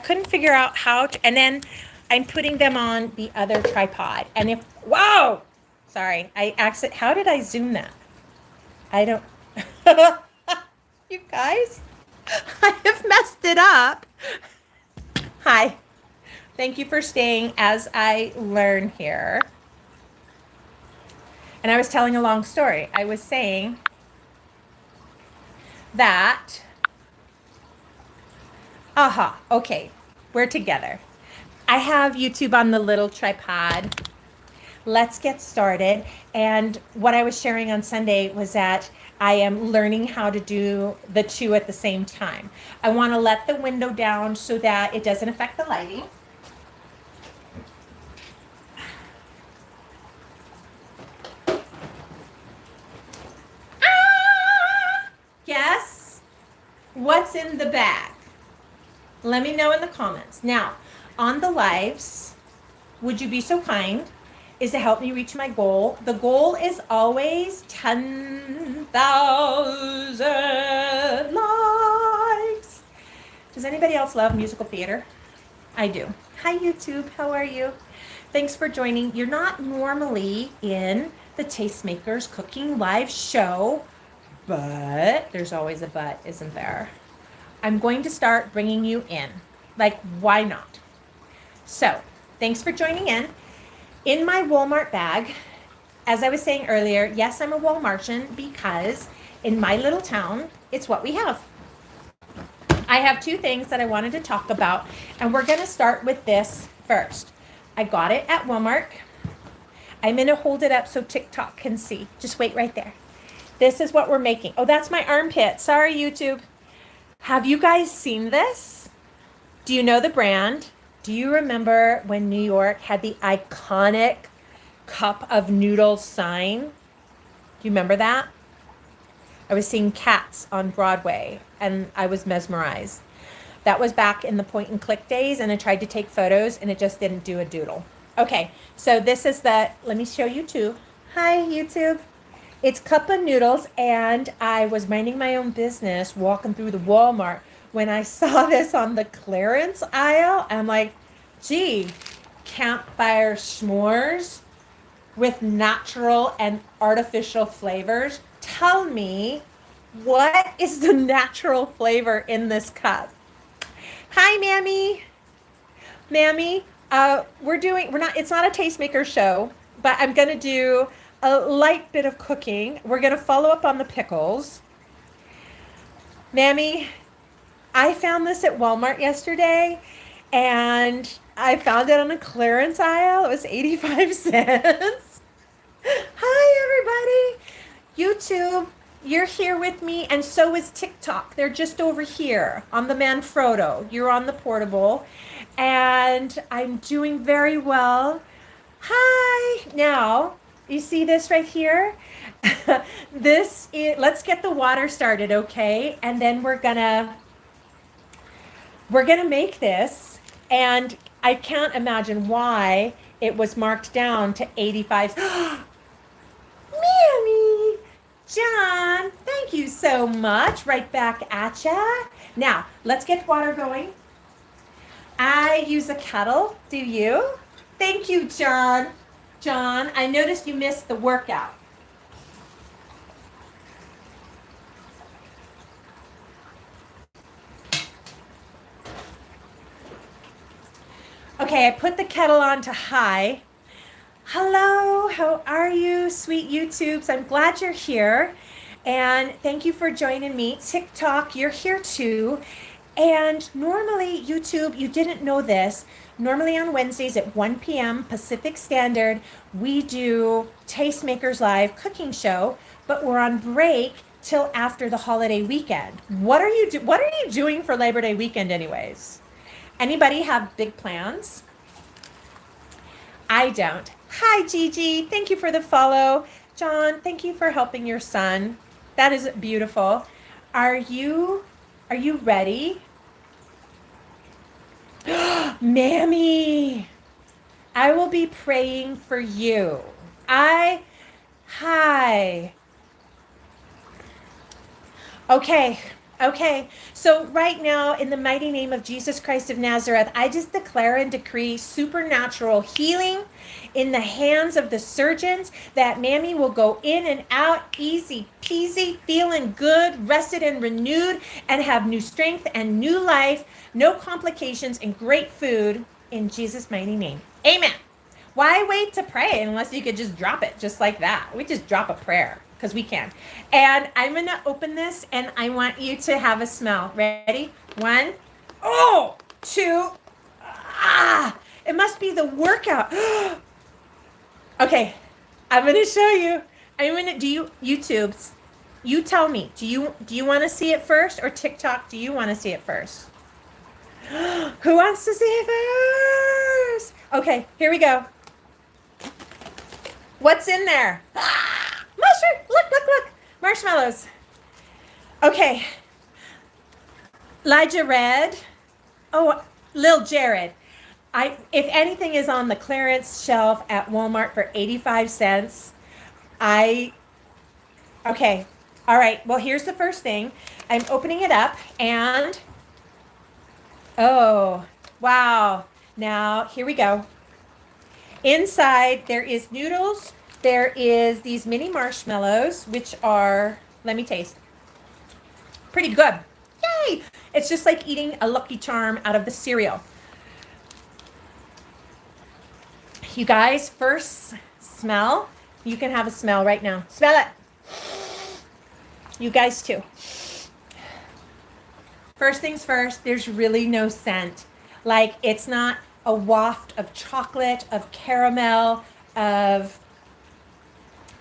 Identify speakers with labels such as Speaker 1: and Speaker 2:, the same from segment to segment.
Speaker 1: couldn't figure out how to, and then I'm putting them on the other tripod. And if, whoa, sorry, how did I zoom that? I don't, you guys, I have messed it up. Hi, thank you for staying as I learn here. And I was telling a long story. I was saying that, okay, we're together. I have YouTube on the little tripod. Let's get started. And what I was sharing on Sunday was that I am learning how to do the two at the same time. I want to let the window down so that it doesn't affect the lighting. Guess what's in the bag? Let me know in the comments. Now, on the lives, would you be so kind is to help me reach my goal. The goal is always 10,000 likes. Does anybody else love musical theater? I do. Hi, YouTube. How are you? Thanks for joining. You're not normally in the Tastemakers Cooking Live show, but there's always a but, isn't there? I'm going to start bringing you in. Like, why not? So, thanks for joining in. In my Walmart bag, as I was saying earlier, yes, I'm a Walmartian because in my little town, it's what we have. I have two things that I wanted to talk about, and we're going to start with this first. I got it at Walmart. I'm going to hold it up so TikTok can see. Just wait right there. This is what we're making. Oh, that's my armpit. Sorry, YouTube. Have you guys seen this? Do you know the brand? Do you remember when New York had the iconic cup of noodles sign? Do you remember that? I was seeing Cats on Broadway and I was mesmerized. That was back in the point and click days, and I tried to take photos and it just didn't do a doodle. Okay, so this is let me show you too. Hi, YouTube. It's cup of noodles, and I was minding my own business walking through the Walmart when I saw this on the clearance aisle. I'm like, gee, Campfire s'mores with natural and artificial flavors. Tell me, what is the natural flavor in this cup? Hi, Mammy. Mammy, it's not a tastemaker show, but I'm going to do a light bit of cooking. We're going to follow up on the pickles. Mammy, I found this at Walmart yesterday, and I found it on a clearance aisle. It was 85 cents. Hi, everybody. YouTube, you're here with me, and so is TikTok. They're just over here on the Manfrotto. You're on the portable, and I'm doing very well. Hi. Now, you see this right here? Let's get the water started, okay? And then we're gonna make this, and I can't imagine why it was marked down to 85. Mammy, John, thank you so much. Right back at ya. Now, let's get water going. I use a kettle. Do you? Thank you, John. John, I noticed you missed the workout. Okay, I put the kettle on to high. Hello, how are you, sweet YouTubes? I'm glad you're here. And thank you for joining me. TikTok, you're here too. And normally, YouTube, you didn't know this, normally on Wednesdays at 1 p.m. Pacific Standard, we do Tastemakers Live cooking show, but we're on break till after the holiday weekend. What are you doing for Labor Day weekend anyways? Anybody have big plans? I don't. Hi, Gigi. Thank you for the follow. John, thank you for helping your son. That is beautiful. Are you ready? Mammy, I will be praying for you. Hi. Okay, Okay, so right now, in the mighty name of Jesus Christ of Nazareth, I just declare and decree supernatural healing in the hands of the surgeons, that Mammy will go in and out easy peasy, feeling good, rested and renewed, and have new strength and new life, no complications, and great food in Jesus' mighty name. Amen. Why wait to pray unless you could just drop it just like that? We just drop a prayer because we can. And I'm going to open this and I want you to have a smell. Ready? 1, oh, 2, ah, it must be the workout. Okay, I'm going to show you. YouTubes, you tell me, do you want to see it first, or TikTok, do you want to see it first? Who wants to see it first? Okay, here we go. What's in there? Mushroom! Look! Marshmallows. Okay. Elijah Red. Oh, Lil Jared. If anything is on the clearance shelf at Walmart for 85 cents, okay. All right. Well, here's the first thing. I'm opening it up and, oh, wow. Now, here we go. Inside, there is Noodles. There is these mini marshmallows, which are, let me taste. Pretty good. Yay! It's just like eating a Lucky Charm out of the cereal. You guys, first smell. You can have a smell right now. Smell it. You guys too. First things first, there's really no scent. Like, it's not a waft of chocolate, of caramel, of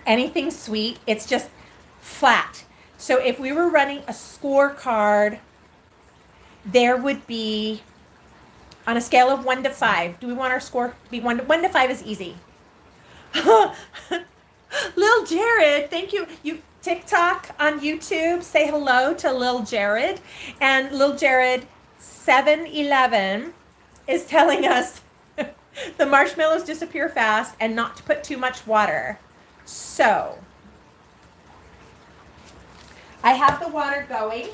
Speaker 1: anything sweet. It's just flat. So if we were running a scorecard, there would be, on a scale of 1 to 5, do we want our score to be 1 to 5 is easy. Lil Jared, thank you. You TikTok on YouTube, say hello to Lil Jared. And Lil Jared 711 is telling us the marshmallows disappear fast and not to put too much water. So I have the water going.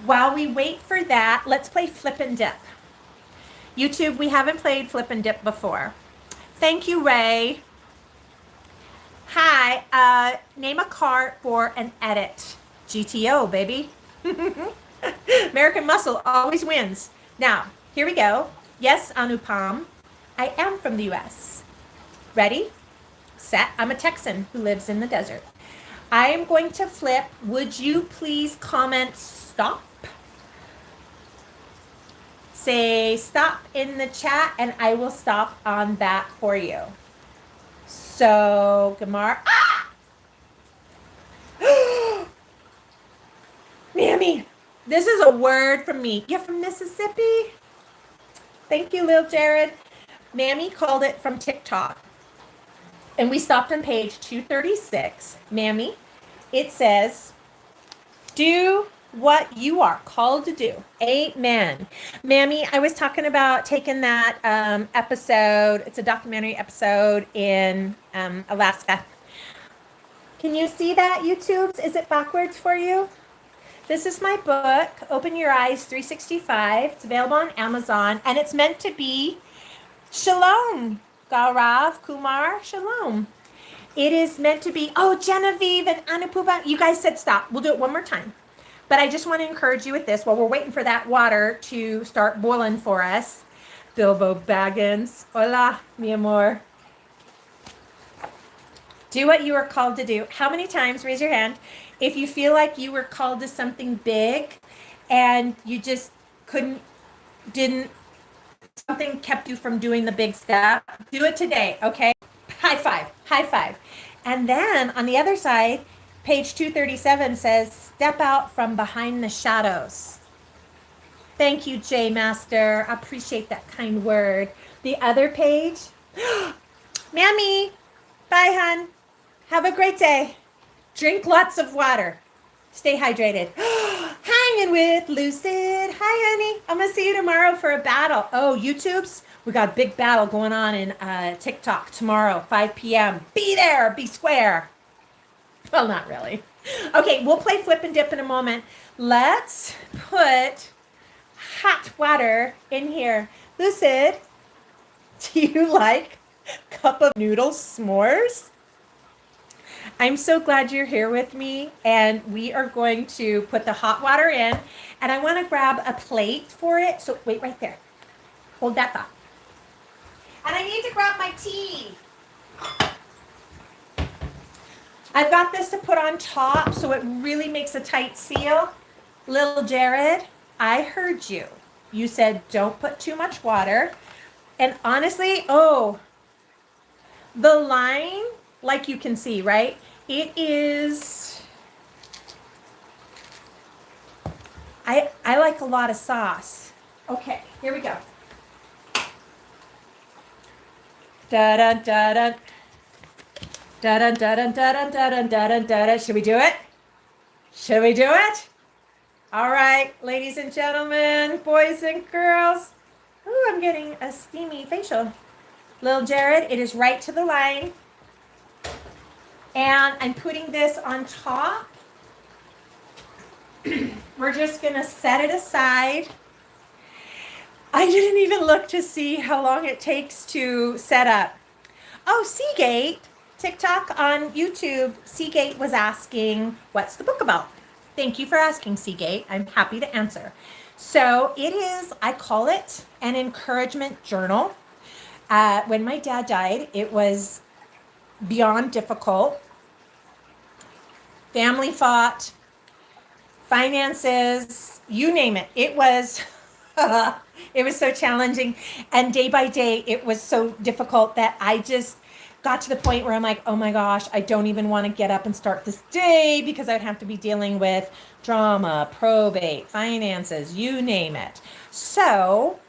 Speaker 1: While we wait for that, let's play Flip and Dip. YouTube, we haven't played Flip and Dip before. Thank you, Ray. Hi, name a car for an edit. GTO, baby. American Muscle always wins. Now, here we go. Yes, Anupam, I am from the US. Ready? Set. I'm a Texan who lives in the desert. I am going to flip. Would you please comment stop? Say stop in the chat and I will stop on that for you. So, Gamar. Ah! Mammy, this is a word from me. You're from Mississippi? Thank you, Lil Jared. Mammy called it from TikTok. And we stopped on page 236. Mammy, it says, do what you are called to do. Amen. Mammy, I was talking about taking that episode. It's a documentary episode in Alaska. Can you see that, YouTubes? Is it backwards for you? This is my book, Open Your Eyes 365. It's available on Amazon, and it's meant to be Shalom. Gaurav, Kumar, Shalom. It is meant to be, oh, Genevieve and Anupuba. You guys said stop. We'll do it one more time. But I just want to encourage you with this while we're waiting for that water to start boiling for us. Bilbo Baggins. Hola, mi amor. Do what you are called to do. How many times, raise your hand, if you feel like you were called to something big and you just something kept you from doing the big step, do it today, okay? High five. And then on the other side, page 237 says, step out from behind the shadows. Thank you, J Master. I appreciate that kind word. The other page, Mammy, bye, hun. Have a great day. Drink lots of water. Stay hydrated. Hanging with Lucid. Hi, honey. I'm going to see you tomorrow for a battle. Oh, YouTubes, we got a big battle going on in TikTok tomorrow, 5 p.m. Be there. Be square. Well, not really. Okay, we'll play flip and dip in a moment. Let's put hot water in here. Lucid, do you like cup of noodles s'mores? I'm so glad you're here with me, and we are going to put the hot water in, and I want to grab a plate for it. So wait right there. Hold that thought. And I need to grab my tea. I've got this to put on top so it really makes a tight seal. Little Jared, I heard you. You said don't put too much water. And honestly, the line, like you can see, right? It is, I like a lot of sauce. Okay, here we go. Da-dun, da-dun. Da-dun, da-dun, da-dun, da-dun, da-dun, da-dun. Should we do it? Should we do it? All right, ladies and gentlemen, boys and girls. Ooh, I'm getting a steamy facial. Little Jared, it is right to the line. And I'm putting this on top. We're just going to set it aside. I didn't even look to see how long it takes to set up. Oh, Seagate, TikTok on YouTube, Seagate was asking, what's the book about? Thank you for asking, Seagate. I'm happy to answer. So it is, I call it an encouragement journal. When my dad died, it was beyond difficult. Family fought, finances, you name it. It was it was so challenging, and day by day it was so difficult that I just got to the point where I'm like, oh my gosh, I don't even want to get up and start this day because I'd have to be dealing with drama, probate, finances, you name it. So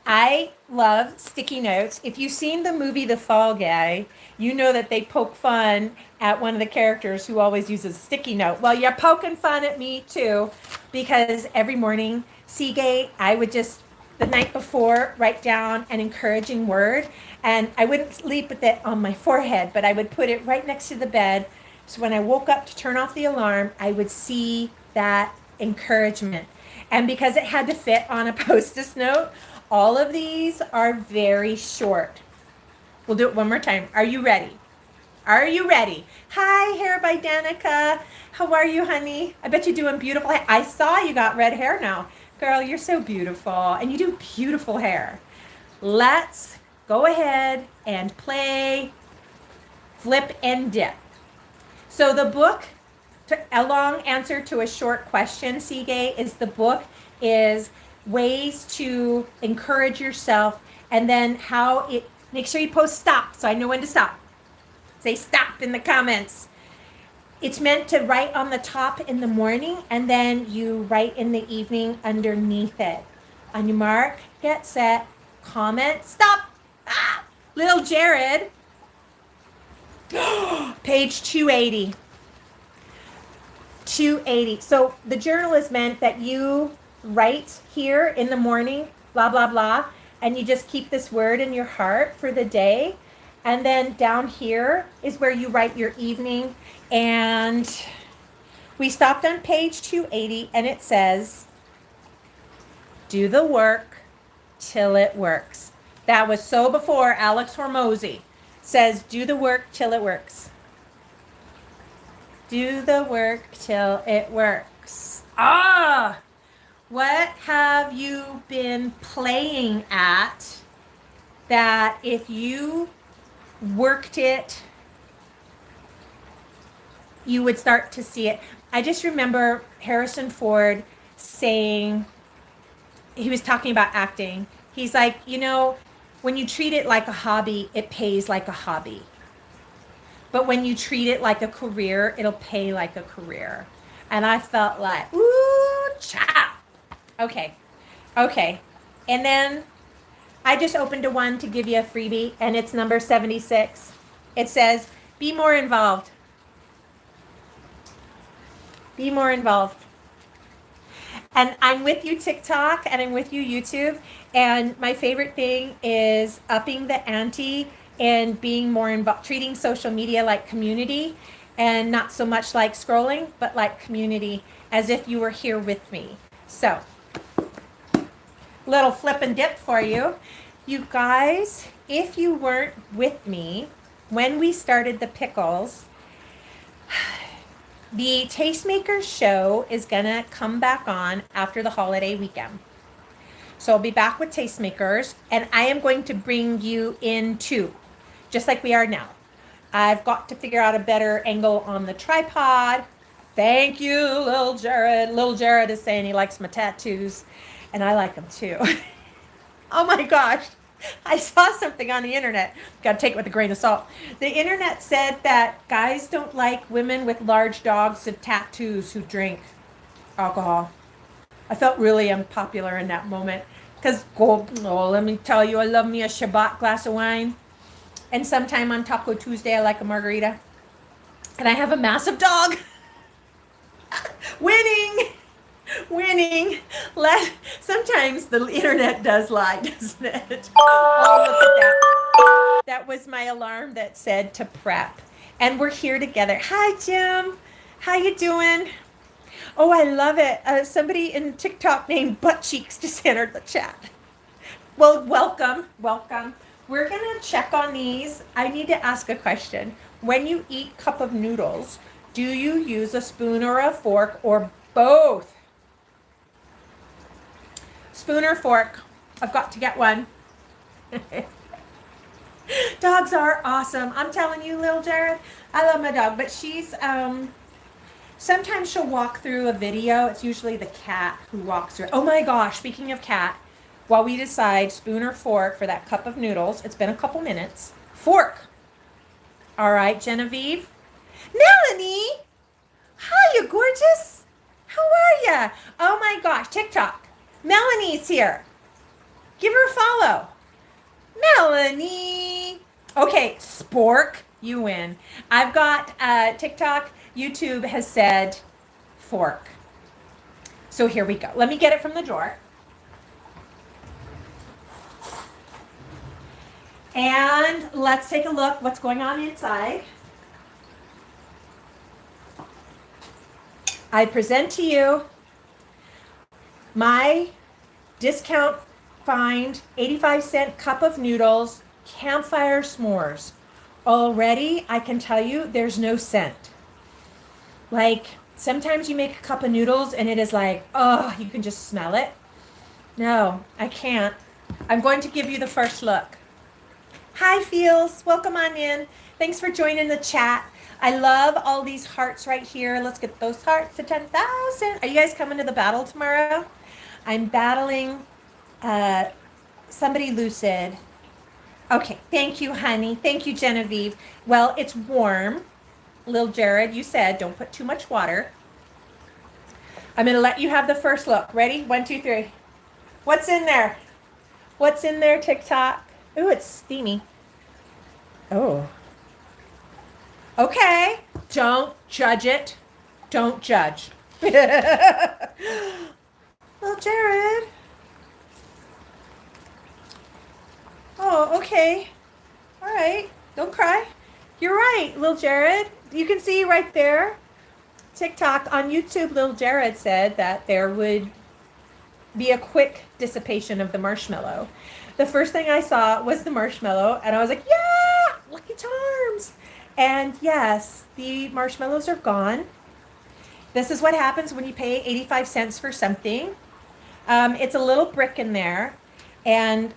Speaker 1: I love sticky notes. If you've seen the movie The Fall Guy, you know that they poke fun at one of the characters who always uses a sticky note. Well, you're poking fun at me too, because every morning, Seagate, I would just, the night before, write down an encouraging word, and I wouldn't sleep with it on my forehead, but I would put it right next to the bed. So when I woke up to turn off the alarm, I would see that encouragement. And because it had to fit on a Post-it note, all of these are very short. We'll do it one more time. Are you ready? Are you ready? Hi, Hair by Danica. How are you, honey? I bet you're doing beautiful. I saw you got red hair now. Girl, you're so beautiful. And you do beautiful hair. Let's go ahead and play Flip and Dip. So the book, a long answer to a short question, Seagate, is the book is ways to encourage yourself, and then how it, make sure you post stop so I know when to stop. Say stop in the comments. It's meant to write on the top in the morning, and then you write in the evening underneath it. On your mark, get set, comment, stop. Ah! Little Jared, page 280. 280. So the journal is meant that you write here in the morning, blah, blah, blah, and you just keep this word in your heart for the day. And then down here is where you write your evening. And we stopped on page 280, and it says, do the work till it works. That was so before Alex Hormozy says, do the work till it works. Do the work till it works. Ah! What have you been playing at that if you worked it, you would start to see it? I just remember Harrison Ford saying, he was talking about acting. He's like, you know, when you treat it like a hobby, it pays like a hobby. But when you treat it like a career, it'll pay like a career. And I felt like, ooh, child. Okay. And then I just opened a one to give you a freebie, and it's number 76. It says, be more involved. Be more involved. And I'm with you, TikTok, and I'm with you, YouTube. And my favorite thing is upping the ante and being more involved, treating social media like community. and not so much like scrolling, but like community, as if you were here with me. So, little flip and dip for you. You guys, if you weren't with me when we started the pickles, the Tastemakers show is going to come back on after the holiday weekend. So I'll be back with Tastemakers, and I am going to bring you in too, just like we are now. I've got to figure out a better angle on the tripod. Thank you, Lil Jared. Lil Jared is saying he likes my tattoos, and I like them too. Oh my gosh. I saw something on the internet. Got to take it with a grain of salt. The internet said that guys don't like women with large dogs and tattoos who drink alcohol. I felt really unpopular in that moment because, let me tell you, I love me a Shabbat glass of wine. And sometime on Taco Tuesday, I like a margarita. And I have a massive dog. Winning. Sometimes the internet does lie, doesn't it? Oh, look at that. That was my alarm that said to prep. And we're here together. Hi, Jim. How you doing? Oh, I love it. Somebody in TikTok named Butt Cheeks just entered the chat. Well, welcome. We're going to check on these. I need to ask a question. When you eat cup of noodles, do you use a spoon or a fork or both? Spoon or fork? I've got to get one. Dogs are awesome. I'm telling you, Lil Jared, I love my dog, but she's, sometimes she'll walk through a video. It's usually the cat who walks through. Oh my gosh, speaking of cat, while we decide spoon or fork for that cup of noodles, it's been a couple minutes. Fork. All right, Genevieve. Melanie, hi, you gorgeous. How are ya? Oh my gosh, TikTok. Melanie's here. Give her a follow. Melanie. Okay, spork, you win. I've got TikTok. YouTube has said fork. So here we go. Let me get it from the drawer. And let's take a look what's going on inside. I present to you my discount find 85-cent cup of noodles, Campfire s'mores. Already, I can tell you there's no scent. Like, sometimes you make a cup of noodles and it is like, oh, you can just smell it. No, I can't. I'm going to give you the first look. Hi, Feels. Welcome on in. Thanks for joining the chat. I love all these hearts right here. Let's get those hearts to 10,000. Are you guys coming to the battle tomorrow? I'm battling somebody lucid. Okay, thank you, honey. Thank you, Genevieve. Well, it's warm. Lil Jared, you said don't put too much water. I'm going to let you have the first look. Ready? 1, 2, 3. What's in there? What's in there, TikTok? Ooh, it's steamy. Oh. Okay. Don't judge it. Don't judge. Well, Jared. Oh, okay. All right. Don't cry. You're right, Lil Jared. You can see right there. TikTok on YouTube, Lil Jared said that there would be a quick dissipation of the marshmallow. The first thing I saw was the marshmallow, and I was like, yeah, Lucky Charms. And yes, the marshmallows are gone. This is what happens when you pay 85 cents for something. It's a little brick in there, and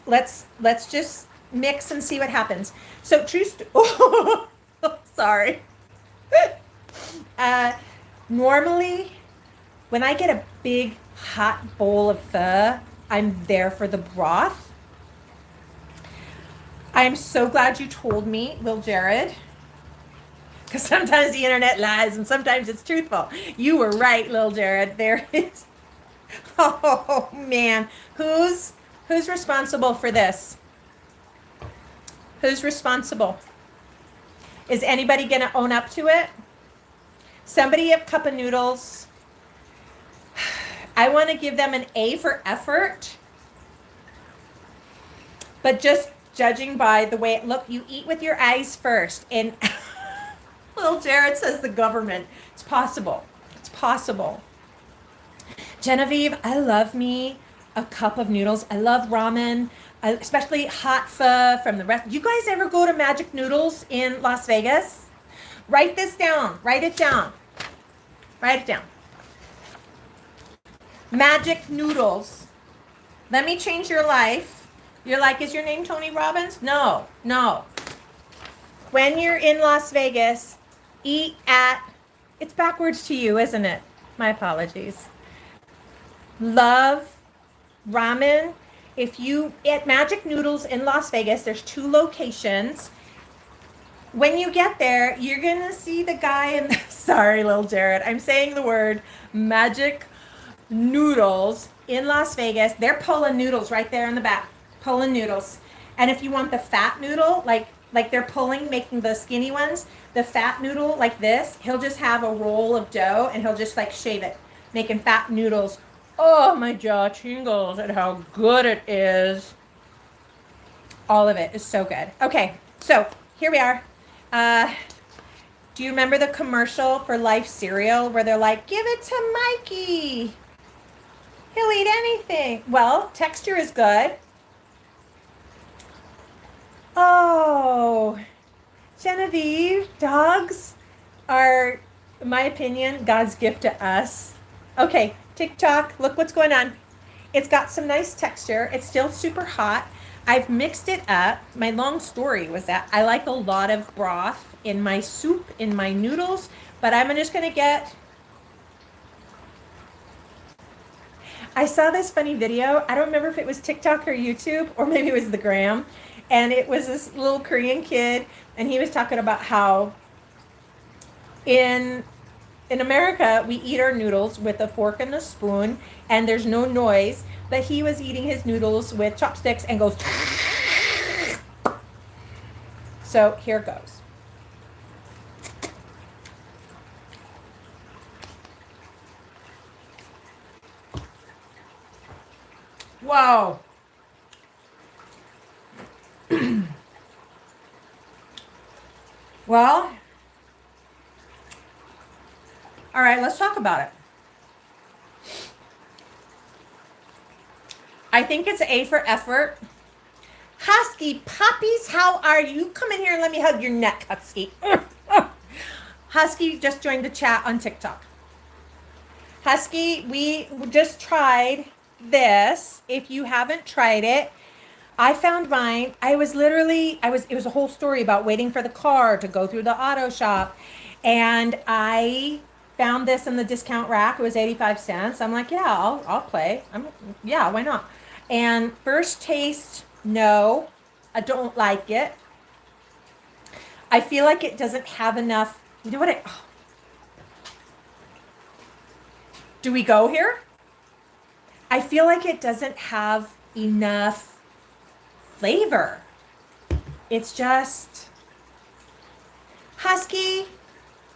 Speaker 1: let's just mix and see what happens. So oh, sorry. Normally, when I get a big hot bowl of pho, I'm there for the broth. I am so glad you told me, Lil Jared, because sometimes the internet lies and sometimes it's truthful. You were right, Lil Jared. There is. Oh man, who's responsible for this? Who's responsible? Is anybody gonna own up to it? Somebody at Cup of Noodles. I want to give them an A for effort, but just judging by the way it looked, you eat with your eyes first. And Little Jared says the government. It's possible. It's possible. Genevieve, I love me a cup of noodles. I love ramen, especially hot pho from the rest. You guys ever go to Magic Noodles in Las Vegas? Write this down. Write it down. Write it down. Magic Noodles. Let me change your life. You're like, is your name Tony Robbins? No, no. When you're in Las Vegas, eat at, it's backwards to you, isn't it? My apologies. Love ramen. If you, at Magic Noodles in Las Vegas, there's 2 locations. When you get there, you're going to see the guy in, sorry, little Jared, I'm saying the word Magic Noodles in Las Vegas. They're pulling noodles right there in the back, pulling noodles. And if you want the fat noodle, like they're pulling, making the skinny ones, the fat noodle like this, he'll just have a roll of dough and he'll just like shave it, making fat noodles. Oh, my jaw tingles at how good it is. All of it is so good. Okay, so here we are. Do you remember the commercial for Life cereal where they're like, give it to Mikey. He'll eat anything. Well, texture is good. Oh, Genevieve, dogs are, in my opinion, God's gift to us. Okay, TikTok, look what's going on. It's got some nice texture. It's still super hot. I've mixed it up. My long story was that I like a lot of broth in my soup, in my noodles, but I'm just going to get, I saw this funny video. I don't remember if it was TikTok or YouTube, or maybe it was the Gram. And it was this little Korean kid, and he was talking about how in America, we eat our noodles with a fork and a spoon, and there's no noise. But he was eating his noodles with chopsticks and goes. So here goes. Whoa. Well, all right, let's talk about it. I think it's A for effort. Husky puppies, how are you? Come in here and let me hug your neck, Husky. Husky just joined the chat on TikTok. Husky, we just tried this. If you haven't tried it, I found mine. It was a whole story about waiting for the car to go through the auto shop. And I found this in the discount rack. It was 85 cents. I'm like, yeah, I'll play. Yeah, why not? And first taste, no, I don't like it. I feel like it doesn't have enough. You know what? Do we go here? I feel like it doesn't have enough flavor. It's just, Husky,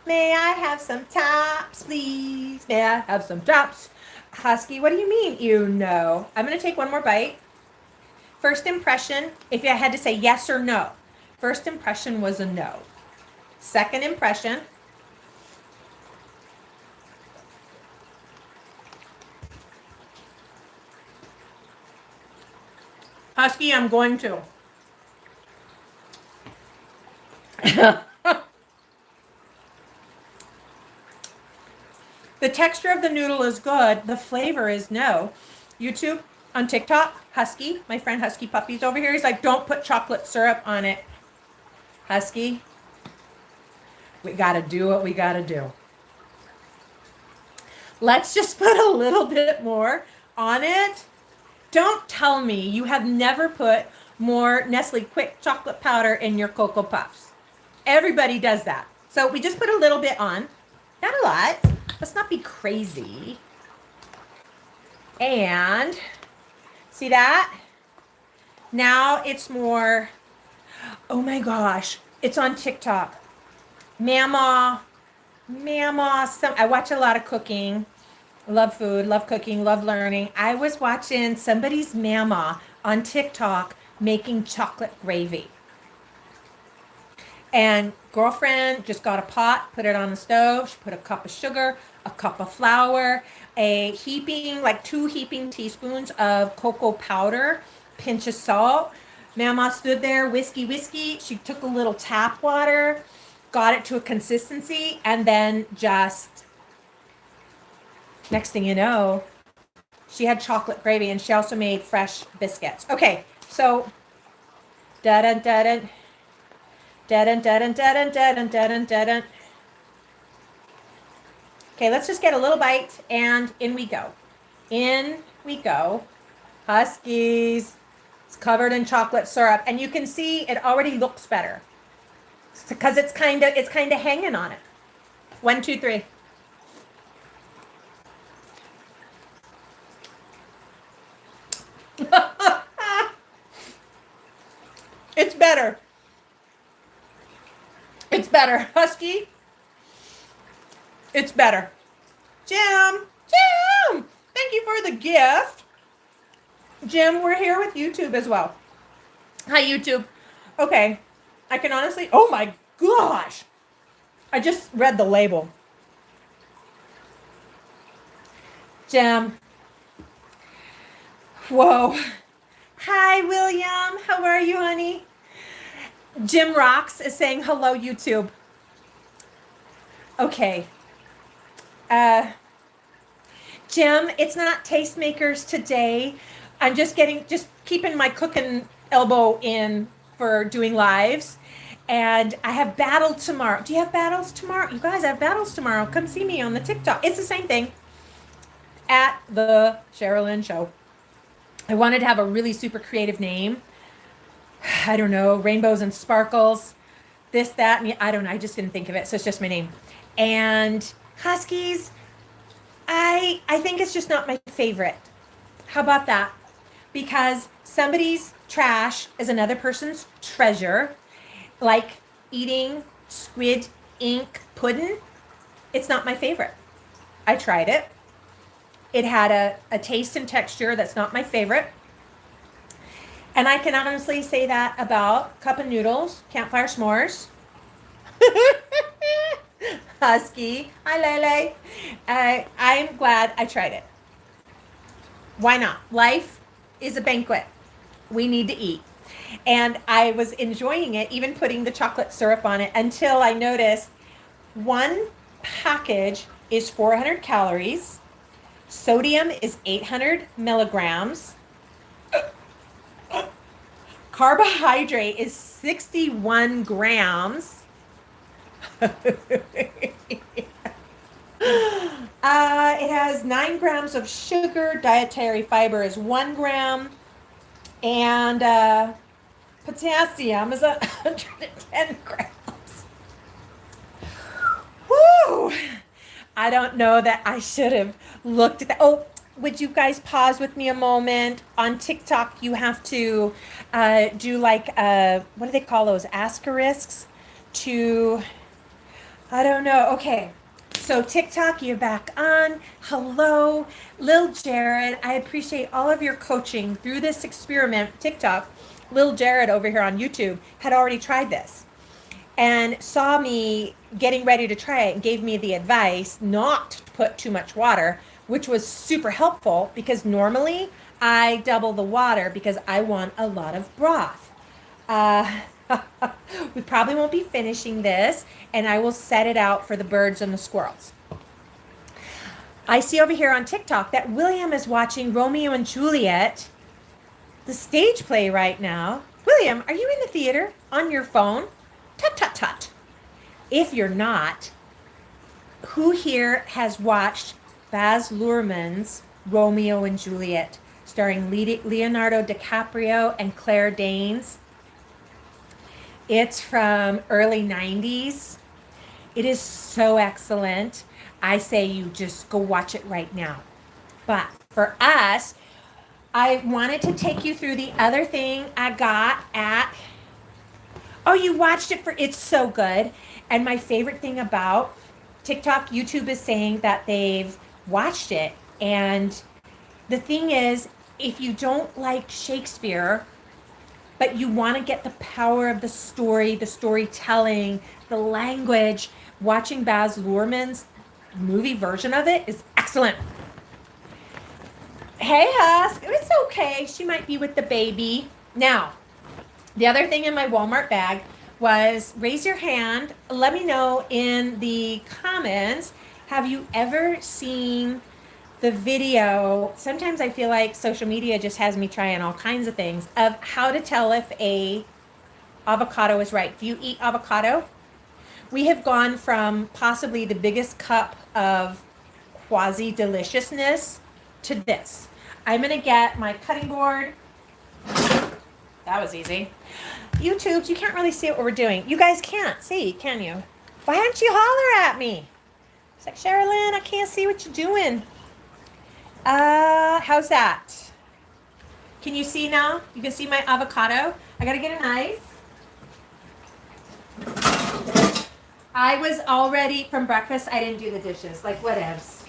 Speaker 1: may I have some tops, please? May I have some tops? Husky, what do you mean, you know? I'm going to take one more bite. First impression, if I had to say yes or no, first impression was a no. Second impression, Husky, I'm going to. The texture of the noodle is good. The flavor is no. YouTube, on TikTok, Husky, my friend Husky Puppy's over here. He's like, don't put chocolate syrup on it. Husky, we got to do what we got to do. Let's just put a little bit more on it. Don't tell me you have never put more Nestle Quick chocolate powder in your Cocoa Puffs. Everybody does that. So we just put a little bit on. Not a lot. Let's not be crazy. And see that? Now it's more, oh my gosh, it's on TikTok. Mama, I watch a lot of cooking. Love food, love cooking, love learning. I was watching somebody's mama on TikTok making chocolate gravy. And girlfriend just got a pot, put it on the stove. She put a cup of sugar, a cup of flour, like 2 heaping teaspoons of cocoa powder, pinch of salt. Mama stood there, whiskey. She took a little tap water, got it to a consistency, and then just, next thing you know, she had chocolate gravy, and she also made fresh biscuits. Okay, so da-dun, da-dun, da-dun, da-dun, da-dun, da-dun, da-dun, da-dun. Okay, let's just get a little bite, and in we go. In we go. Huskies. It's covered in chocolate syrup, and you can see it already looks better because it's kind of hanging on it. 1, 2, 3. It's better. It's better. Husky. It's better. Jim. Thank you for the gift. Jim, we're here with YouTube as well. Hi, YouTube. Okay. I can honestly, oh my gosh. I just read the label. Jim. Whoa. Hi, William. How are you, honey? Jim Rocks is saying hello, YouTube. Okay. Jim, it's not Tastemakers today. I'm just keeping my cooking elbow in for doing lives. And I have battle tomorrow. Do you have battles tomorrow? You guys have battles tomorrow. Come see me on the TikTok. It's the same thing. At the Sherilyn Show. I wanted to have a really super creative name. I don't know, rainbows and sparkles, this, that, and I don't know. I just didn't think of it. So it's just my name. And Huskies, I think it's just not my favorite. How about that? Because somebody's trash is another person's treasure. Like eating squid ink pudding. It's not my favorite. I tried it. It had a taste and texture that's not my favorite. And I can honestly say that about cup of noodles, Campfire s'mores. Husky. Hi, Lele. I'm glad I tried it. Why not? Life is a banquet. We need to eat. And I was enjoying it, even putting the chocolate syrup on it, until I noticed one package is 400 calories. Sodium is 800 milligrams. Carbohydrate is 61 grams. It has 9 grams of sugar. Dietary fiber is 1 gram. And potassium is 110 grams. Woo! I don't know that I should have looked at that. Oh, would you guys pause with me a moment? On TikTok, you have to do like, what do they call those? Asterisks to, I don't know. Okay. So TikTok, you're back on. Hello, Lil Jared. I appreciate all of your coaching through this experiment. TikTok, Lil Jared over here on YouTube had already tried this and saw me getting ready to try it and gave me the advice not to put too much water, which was super helpful because normally I double the water because I want a lot of broth. We probably won't be finishing this, and I will set it out for the birds and the squirrels. I see over here on TikTok that William is watching Romeo and Juliet, the stage play right now. William, are you in the theater on your phone? Tut, tut, tut. If you're not, who here has watched Baz Luhrmann's Romeo and Juliet, starring Leonardo DiCaprio and Claire Danes? It's from early 90s. It is so excellent. I say you just go watch it right now. But for us, I wanted to take you through the other thing I got at, oh, you watched it it's so good. And my favorite thing about TikTok, YouTube is saying that they've watched it. And the thing is, if you don't like Shakespeare, but you want to get the power of the story, the storytelling, the language. Watching Baz Luhrmann's movie version of it is excellent. Hey, Husk. It's okay. She might be with the baby. Now, the other thing in my Walmart bag was, raise your hand. Let me know in the comments, have you ever seen the video? Sometimes I feel like social media just has me trying all kinds of things, of how to tell if a avocado is right. Do you eat avocado? We have gone from possibly the biggest cup of quasi deliciousness to this. I'm gonna get my cutting board. That was easy. YouTubes, you can't really see what we're doing. You guys can't see, can you? Why don't you holler at me? It's like, Sherilyn, I can't see what you're doing. How's that? Can you see now? You can see my avocado. I gotta get a knife. I was all ready from breakfast. I didn't do the dishes, like whatevs.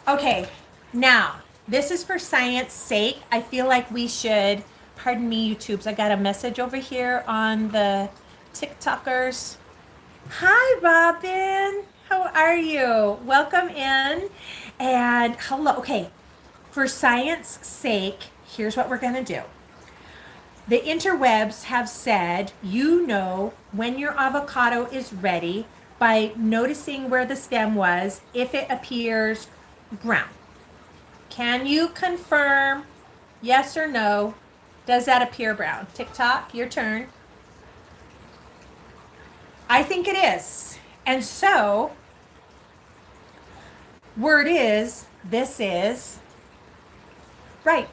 Speaker 1: Okay, now, this is for science sake. I feel like we should, pardon me, YouTubes. I got a message over here on the TikTokers. Hi, Robin. How are you? Welcome in. And hello. Okay, for science sake, here's what we're going to do. The interwebs have said, you know when your avocado is ready by noticing where the stem was, if it appears brown. Can you confirm, yes or no, does that appear brown? TikTok, your turn. I think it is. And so, word is, this is ripe.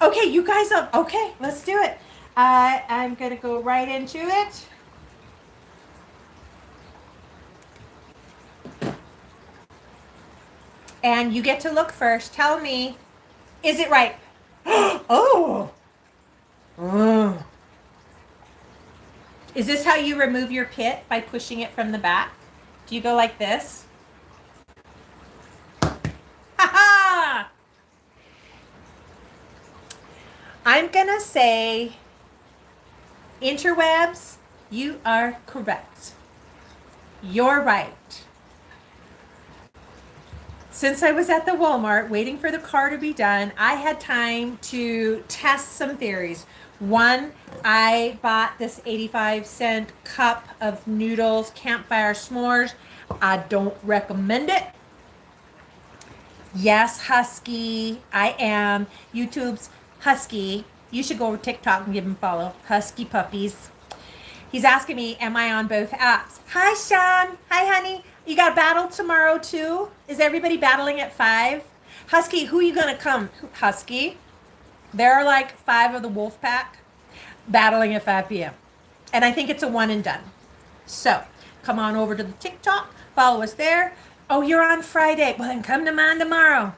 Speaker 1: Okay, you guys, okay, let's do it. I'm going to go right into it. And you get to look first. Tell me, is it ripe? Oh. Oh. Is this how you remove your pit, by pushing it from the back? Do you go like this? Ha-ha! I'm going to say, interwebs, you are correct. You're right. Since I was at the Walmart waiting for the car to be done, I had time to test some theories. One, I bought this 85-cent cup of Noodles Campfire s'mores. I don't recommend it. Yes, Husky, I am YouTube's Husky. You should go over TikTok and give him a follow. Husky Puppies. He's asking me, am I on both apps? Hi, Sean. Hi, honey. You got a battle tomorrow, too? Is everybody battling at 5? Husky, who are you going to come? Husky, there are like 5 of the wolf pack battling at 5 p.m. And I think it's a one and done. So, come on over to the TikTok. Follow us there. Oh, you're on Friday. Well, then come to mine tomorrow.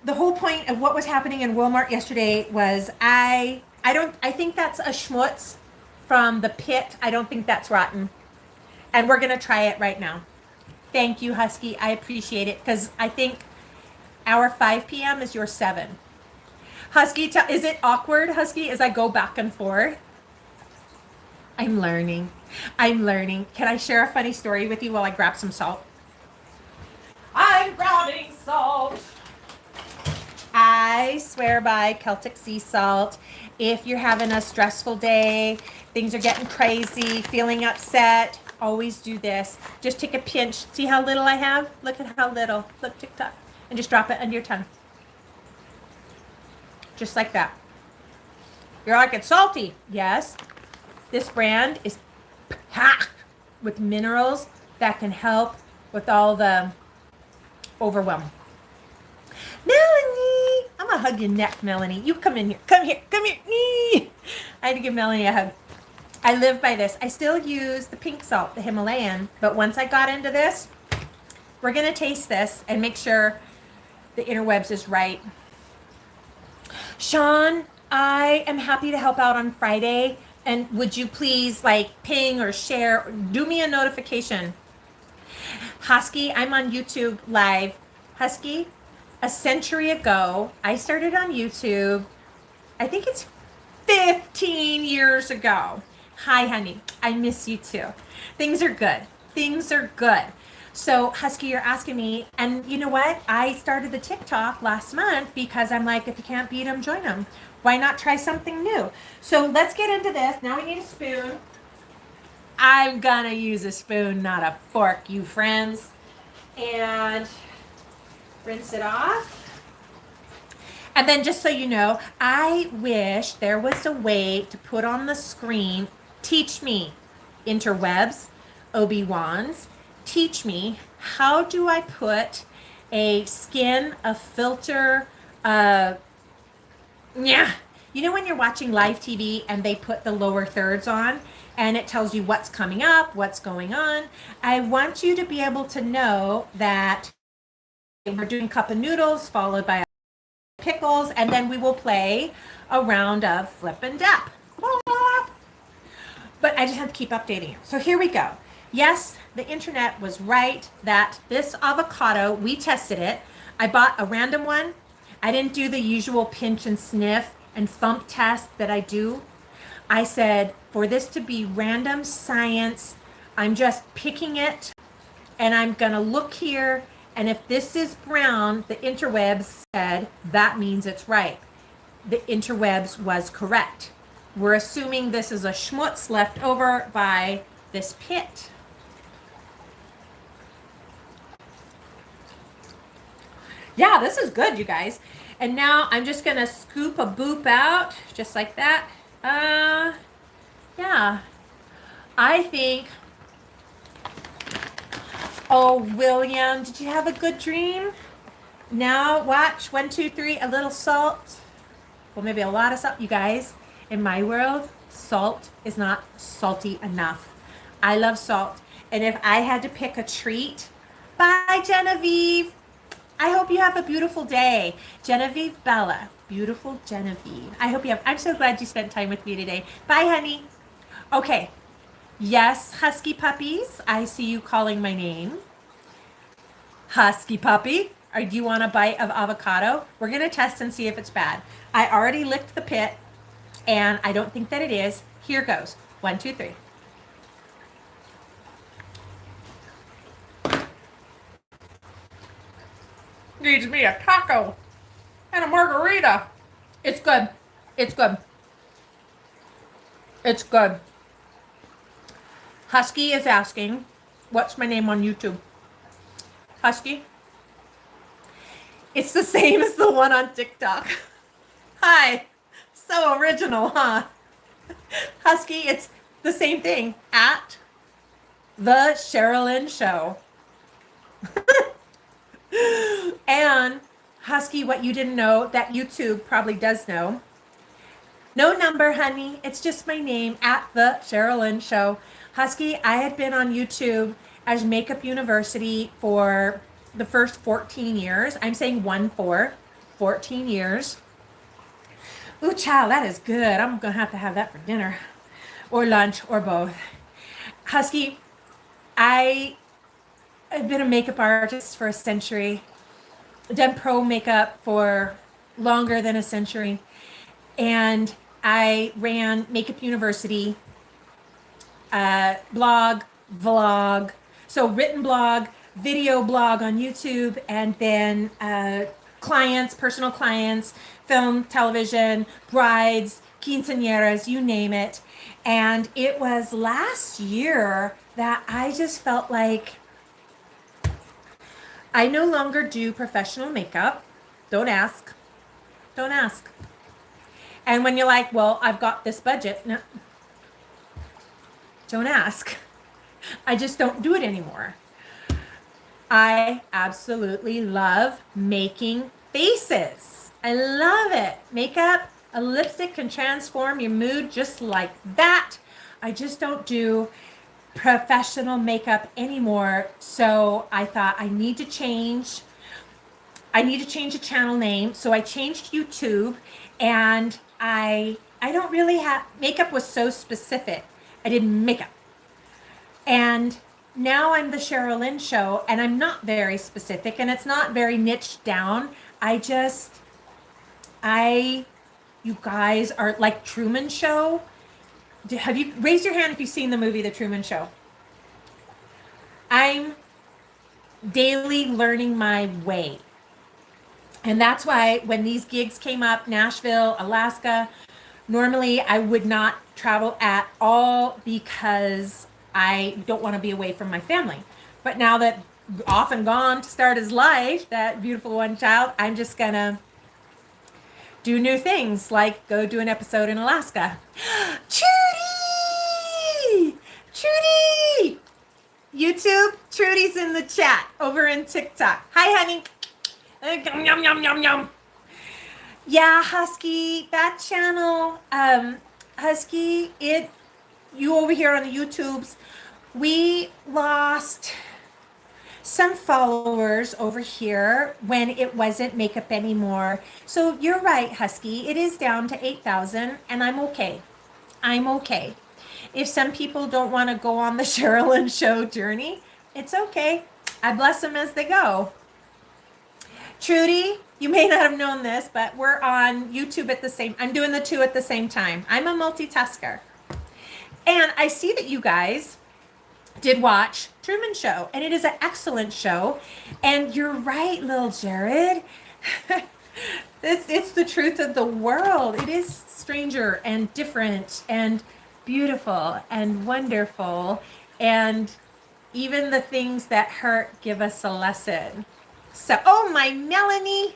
Speaker 1: The whole point of what was happening in Walmart yesterday was I think that's a schmutz from the pit. I don't think that's rotten. And we're going to try it right now. Thank you, Husky. I appreciate it, because I think our 5 p.m. is your 7. Husky, is it awkward, Husky, as I go back and forth? I'm learning. Can I share a funny story with you while I grab some salt? I'm grabbing salt. I swear by Celtic sea salt. If you're having a stressful day, things are getting crazy, feeling upset, always do this. Just take a pinch. See how little I have? Look at how little. Look, TikTok. And just drop it under your tongue. Just like that. You're like, it's salty. Yes. This brand is packed with minerals that can help with all the overwhelm. Melanie! I'm going to hug your neck, Melanie. You come in here. Come here. I had to give Melanie a hug. I live by this. I still use the pink salt, the Himalayan, but once I got into this, we're going to taste this and make sure the interwebs is right. Sean, I am happy to help out on Friday, and would you please ping or share, do me a notification. Husky, I'm on YouTube live. Husky, a century ago. I started on YouTube. I think it's 15 years ago. Hi, honey. I miss you too. Things are good. Things are good. So, Husky, you're asking me, and you know what? I started the TikTok last month because I'm like, if you can't beat them, join them. Why not try something new? So, let's get into this. Now we need a spoon. I'm gonna use a spoon, not a fork, you friends. And rinse it off. And then just so you know, I wish there was a way to put on the screen, teach me, interwebs, Obi-Wans, teach me, how do I put a skin, a filter, yeah. You know when you're watching live TV and they put the lower thirds on and it tells you what's coming up, what's going on? I want you to be able to know that we're doing cup of noodles followed by pickles, and then we will play a round of flip and dap. But I just have to keep updating you. So here we go. Yes, the internet was right that this avocado, we tested it. I bought a random one. I didn't do the usual pinch and sniff and thump test that I do. I said, for this to be random science, I'm just picking it and I'm gonna look here, and if this is brown, the interwebs said that means it's ripe. The interwebs was correct. We're assuming this is a schmutz left over by this pit. Yeah, this is good, you guys. And now I'm just gonna scoop a boop out, just like that. Yeah. I think, oh, William, did you have a good dream? Now watch, 1, 2, 3, a little salt. Well, maybe a lot of salt. You guys, in my world, salt is not salty enough. I love salt. And if I had to pick a treat, bye, Genevieve. I hope you have a beautiful day. Genevieve Bella, beautiful Genevieve. I hope you have, I'm so glad you spent time with me today. Bye, honey. Okay. Yes, Husky puppies, I see you calling my name. Husky puppy, or do you want a bite of avocado? We're going to test and see if it's bad. I already licked the pit, and I don't think that it is. Here goes. 1, 2, 3. Needs me a taco and a margarita. It's good. It's good. It's good. Husky is asking, what's my name on YouTube? Husky? It's the same as the one on TikTok. Hi. So original, huh? Husky, it's the same thing. At the Sherilyn Show. And Husky, what you didn't know, that YouTube probably does know. No number, honey. It's just my name, at the Sherilyn Show. Husky, I had been on YouTube as Makeup University for the first 14 years. I'm saying 14 years. Ooh, child, that is good. I'm going to have that for dinner or lunch or both. Husky, I've been a makeup artist for a century. Done pro makeup for longer than a century. And I ran Makeup University, blog, vlog, so written blog, video blog on YouTube, and then clients, personal clients, film, television, brides, quinceañeras, you name it. And it was last year that I just felt like I no longer do professional makeup. Don't ask. Don't ask. And when you're like, well, I've got this budget. No, don't ask. I just don't do it anymore. I absolutely love making faces. I love it. Makeup, a lipstick can transform your mood just like that. I just don't do professional makeup anymore. So I thought I need to change. I need to change the channel name. So I changed YouTube, and I don't really have, makeup was so specific. I did makeup. And now I'm the Sherilyn Show, and I'm not very specific, and it's not very niched down. You guys are like Truman Show. Have you raised your hand if you've seen the movie The Truman Show? I'm daily learning my way. And that's why when these gigs came up, Nashville, Alaska, normally I would not travel at all because I don't want to be away from my family. But now that off and gone to start his life, that beautiful one child, I'm just gonna do new things, like go do an episode in Alaska. Trudy! Trudy! YouTube, Trudy's in the chat over in TikTok. Hi, honey. Yum, yum, yum, yum, yum. Yeah, Husky, that channel, Husky, you over here on the YouTubes, we lost some followers over here when it wasn't makeup anymore. So you're right, Husky. It is down to 8,000 and I'm okay. I'm okay. If some people don't want to go on the Sherilyn Show journey, it's okay. I bless them as they go. Trudy, you may not have known this, but we're on YouTube I'm doing the two at the same time. I'm a multitasker. And I see that you guys did watch Truman Show, and it is an excellent show. And you're right, little Jared. It's the truth of the world. It is stranger and different and beautiful and wonderful. And even the things that hurt give us a lesson. So, oh, my Melanie.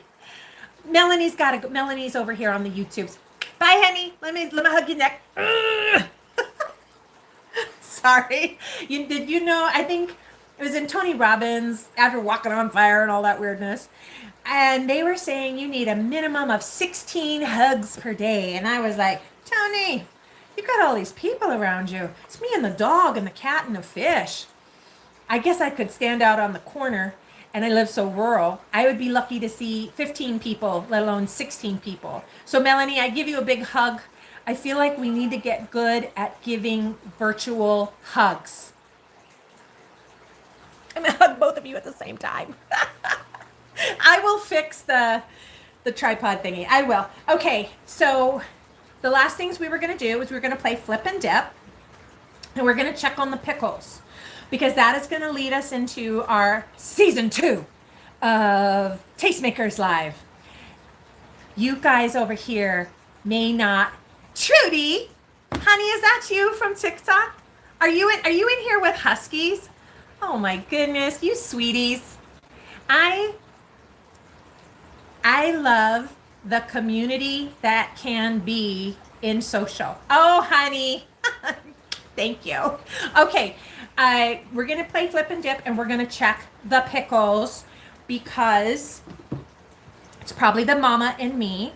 Speaker 1: Melanie's got to go. Melanie's over here on the YouTubes. Bye, honey. Let me hug your neck. Sorry. Did you know, I think it was in Tony Robbins, after Walking on Fire and all that weirdness, and they were saying you need a minimum of 16 hugs per day. And I was like, Tony, you got all these people around you. It's me and the dog and the cat and the fish. I guess I could stand out on the corner, and I live so rural. I would be lucky to see 15 people, let alone 16 people. So Melanie, I give you a big hug. I feel like we need to get good at giving virtual hugs. I'm gonna hug both of you at the same time. I will fix the tripod thingy. I will. Okay, so the last things we were gonna do is we were gonna play flip and dip, and we're gonna check on the pickles, because that is gonna lead us into our season 2 of Tastemakers Live. You guys over here may not. Trudy, honey, is that you from TikTok? Are you in here with Huskies? Oh my goodness, you sweeties. I love the community that can be in social. Oh, honey. Thank you. Okay, we're going to play flip and dip, and we're going to check the pickles because it's probably the mama and me.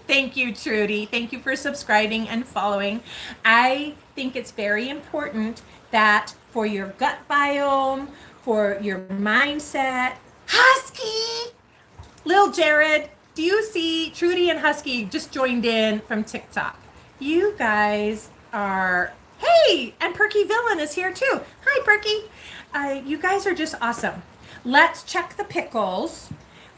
Speaker 1: Thank you, Trudy. Thank you for subscribing and following. I think it's very important that for your gut biome, for your mindset, Husky! Lil Jared, do you see Trudy and Husky just joined in from TikTok? You guys are, hey, and Perky Villain is here too. Hi, Perky. You guys are just awesome. Let's check the pickles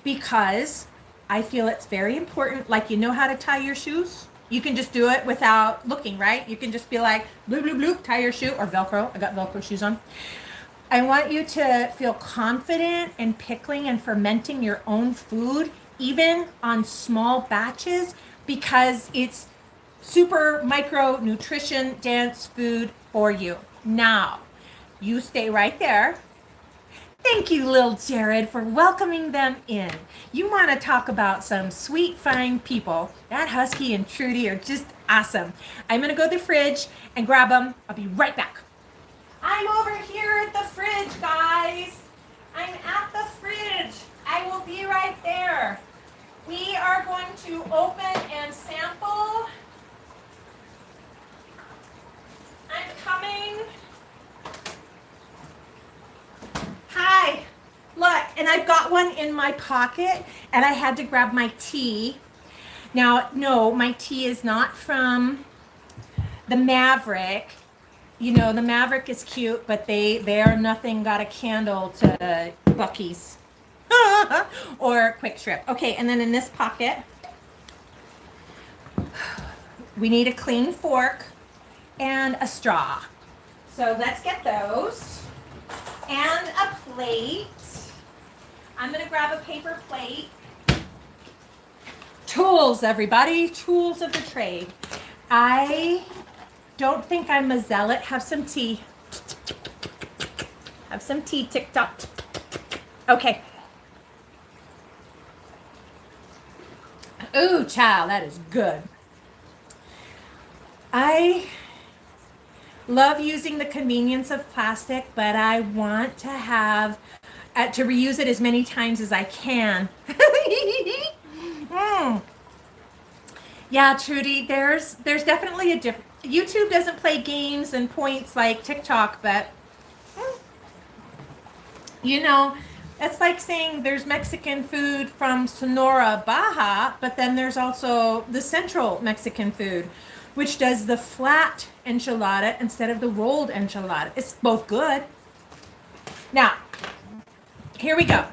Speaker 1: because I feel it's very important. Like, you know how to tie your shoes? You can just do it without looking, right? You can just be like, bloop, bloop, bloop, tie your shoe, or Velcro. I got Velcro shoes on. I want you to feel confident in pickling and fermenting your own food, even on small batches, because it's super micro nutrition dense food for you. Now, you stay right there. Thank you, Lil Jared, for welcoming them in. You want to talk about some sweet, fine people. That Husky and Trudy are just awesome. I'm going to go to the fridge and grab them. I'll be right back. I'm over here at the fridge, guys. I'm at the fridge. I will be right there. We are going to open and sample. I'm coming. Hi, look, and I've got one in my pocket, and I had to grab my tea. Now, no, my tea is not from the Maverick. You know, the Maverick is cute, but they are nothing got a candle to Buc-ee's. or quick trip. Okay, and then in this pocket, we need a clean fork and a straw. So let's get those. And a plate. I'm going to grab a paper plate. Tools, everybody. Tools of the trade. I don't think I'm a zealot. Have some tea. Have some tea, TikTok. Okay. Ooh, child, that is good. I love using the convenience of plastic, but I want to have to reuse it as many times as I can. Yeah, Trudy, there's definitely a difference. YouTube doesn't play games and points like TikTok, but you know, it's like saying there's Mexican food from Sonora, Baja, but then there's also the central Mexican food, which does the flat enchilada instead of the rolled enchilada. It's both good. Now, here we go.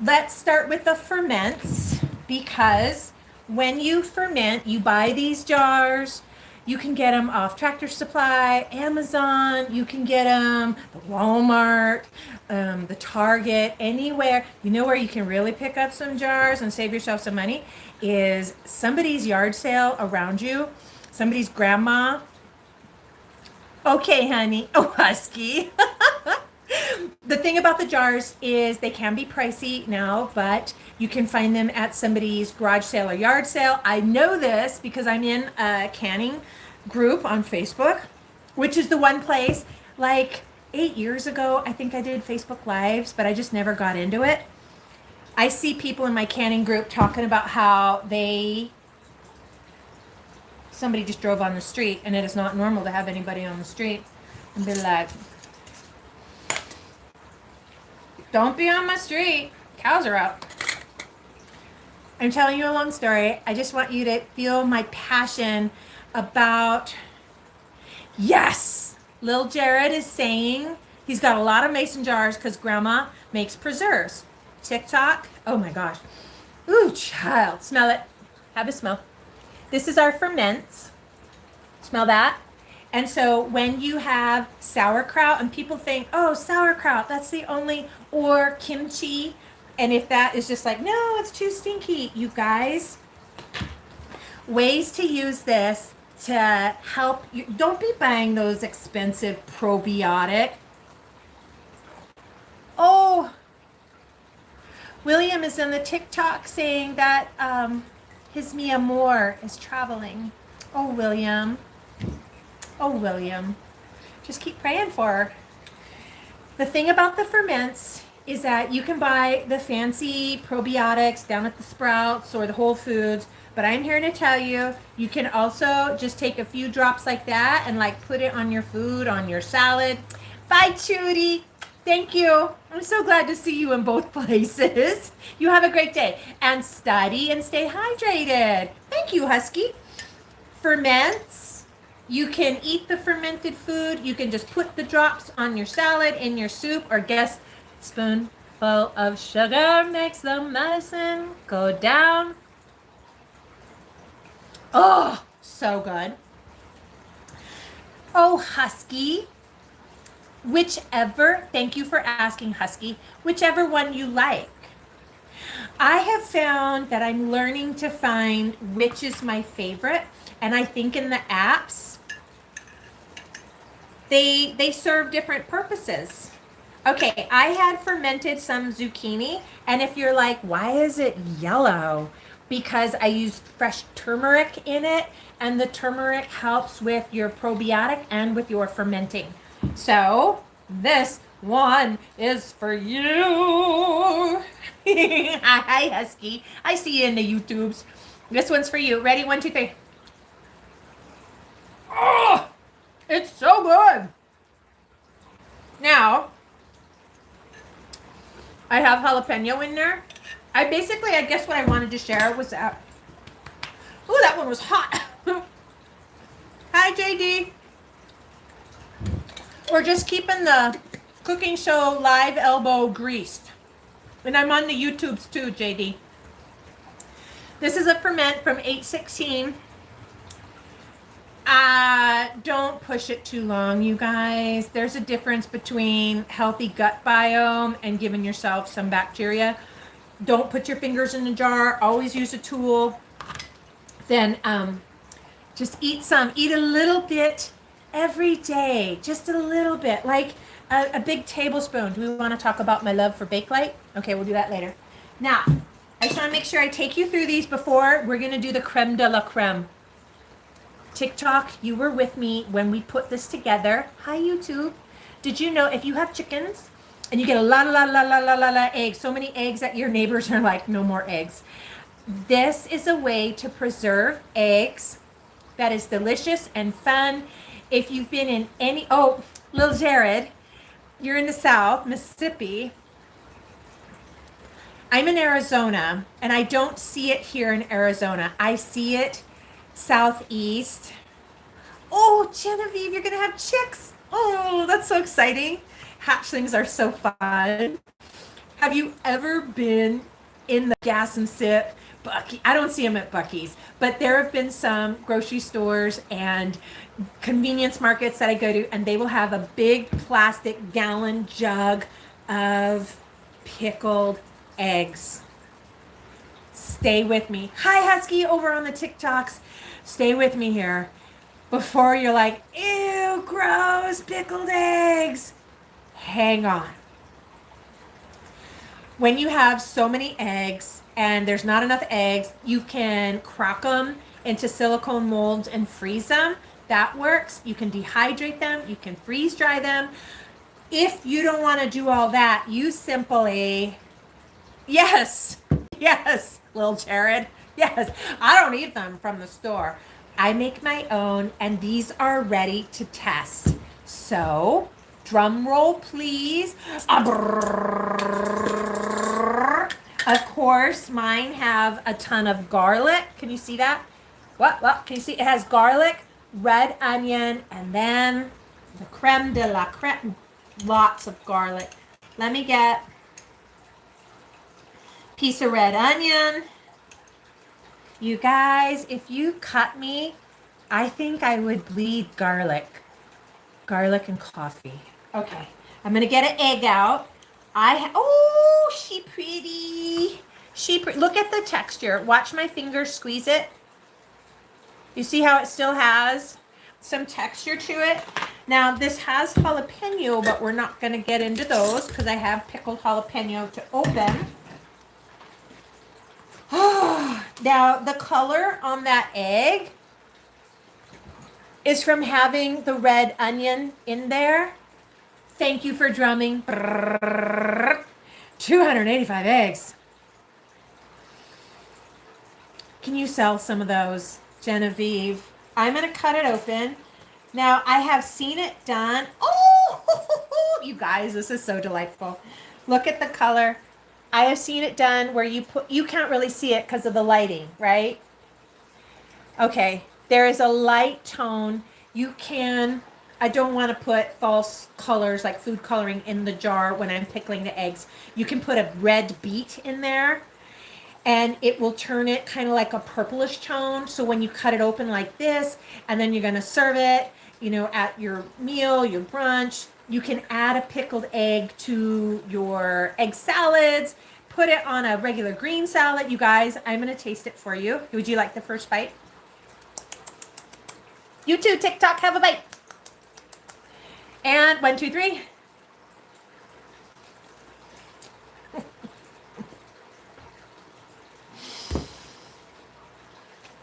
Speaker 1: Let's start with the ferments, because when you ferment, you buy these jars. You can get them off Tractor Supply, Amazon. You can get them the Walmart, the Target, anywhere. You know where you can really pick up some jars and save yourself some money is somebody's yard sale around you, somebody's grandma. Okay, honey. Oh, husky. The thing about the jars is they can be pricey now, but you can find them at somebody's garage sale or yard sale. I know this because I'm in a canning group on Facebook, which is the one place, like 8 years ago, I think I did Facebook Lives, but I just never got into it. I see people in my canning group talking about how somebody just drove on the street, and it is not normal to have anybody on the street, and be like, don't be on my street. Cows are out. I'm telling you a long story. I just want you to feel my passion about, yes, Lil Jared is saying he's got a lot of mason jars because grandma makes preserves. TikTok, oh my gosh. Ooh, child, smell it. Have a smell. This is our ferments. Smell that? And so when you have sauerkraut, and people think, oh, sauerkraut, that's the only, or kimchi, and if that is just like, no, it's too stinky, you guys, ways to use this to help you. Don't be buying those expensive probiotic. Oh, William is in the TikTok saying that his mi amor is traveling. Oh, William. Oh, William. Just keep praying for her. The thing about the ferments is that you can buy the fancy probiotics down at the Sprouts or the Whole Foods, but I'm here to tell you, you can also just take a few drops like that and like put it on your food, on your salad. Bye, Judy. Thank you. I'm so glad to see you in both places. You have a great day and study and stay hydrated. Thank you, Husky. Ferments. You can eat the fermented food. You can just put the drops on your salad, in your soup, or guess, spoonful of sugar makes the medicine go down. Oh, so good. Oh, Husky. Whichever, thank you for asking, Husky, whichever one you like. I have found that I'm learning to find which is my favorite. And I think in the apps, they serve different purposes. Okay, I had fermented some zucchini. And if you're like, why is it yellow? Because I used fresh turmeric in it. And the turmeric helps with your probiotic and with your fermenting. So this one is for you. Hi, Husky. I see you in the YouTubes. This one's for you. Ready? 1, 2, 3. Oh, it's so good. Now, I have jalapeno in there. I guess what I wanted to share was that. Oh, that one was hot. Hi, JD. We're just keeping the cooking show live elbow greased. And I'm on the YouTubes too, JD. This is a ferment from 816. Don't push it too long, you guys. There's a difference between healthy gut biome and giving yourself some bacteria. Don't put your fingers in the jar. Always use a tool. Then just eat a little bit every day, just a little bit, like a big tablespoon. Do we want to talk about my love for Bakelite? Okay, we'll do that later. Now, I just want to make sure I take you through these before we're going to do the creme de la creme. TikTok, you were with me when we put this together. Hi, YouTube. Did you know if you have chickens and you get a lot of eggs, so many eggs that your neighbors are like, no more eggs. This is a way to preserve eggs that is delicious and fun. If you've been in any, little Jared, you're in the South, Mississippi. I'm in Arizona, and I don't see it here in Arizona. I see it southeast. Oh, Genevieve, you're going to have chicks. Oh, that's so exciting. Hatchlings are so fun. Have you ever been in the Gas and Sip? Bucky? I don't see them at Bucky's, but there have been some grocery stores and convenience markets that I go to, and they will have a big plastic gallon jug of pickled eggs. Stay with me. Hi, Husky, over on the TikToks. Stay with me here. Before you're like, ew, gross, pickled eggs. Hang on. When you have so many eggs and there's not enough eggs, you can crack them into silicone molds and freeze them. That works. You can dehydrate them. You can freeze dry them. If you don't want to do all that, you simply, yes, little Jared. Yes, I don't eat them from the store. I make my own, and these are ready to test. So, drum roll, please. Of course, mine have a ton of garlic. Can you see that? What? Can you see? It has garlic, red onion, and then the creme de la creme. Lots of garlic. Let me get a piece of red onion. You guys, if you cut me, I think I would bleed garlic. Garlic and coffee. Okay, I'm going to get an egg out. She pretty. Look at the texture. Watch my fingers squeeze it. You see how it still has some texture to it? Now, this has jalapeno, but we're not going to get into those because I have pickled jalapeno to open. Now, the color on that egg is from having the red onion in there. Thank you for drumming. 285 eggs. Can you sell some of those, Genevieve? I'm going to cut it open. Now, I have seen it done. Oh, you guys, this is so delightful. Look at the color. I have seen it done where you can't really see it because of the lighting, right? Okay, there is a light tone. I don't want to put false colors like food coloring in the jar when I'm pickling the eggs. You can put a red beet in there and it will turn it kind of like a purplish tone. So when you cut it open like this, and then you're going to serve it, at your meal, your brunch, you can add a pickled egg to your egg salads, put it on a regular green salad. You guys, I'm going to taste it for you. Would you like the first bite? You too, TikTok, have a bite. And 1, 2, 3.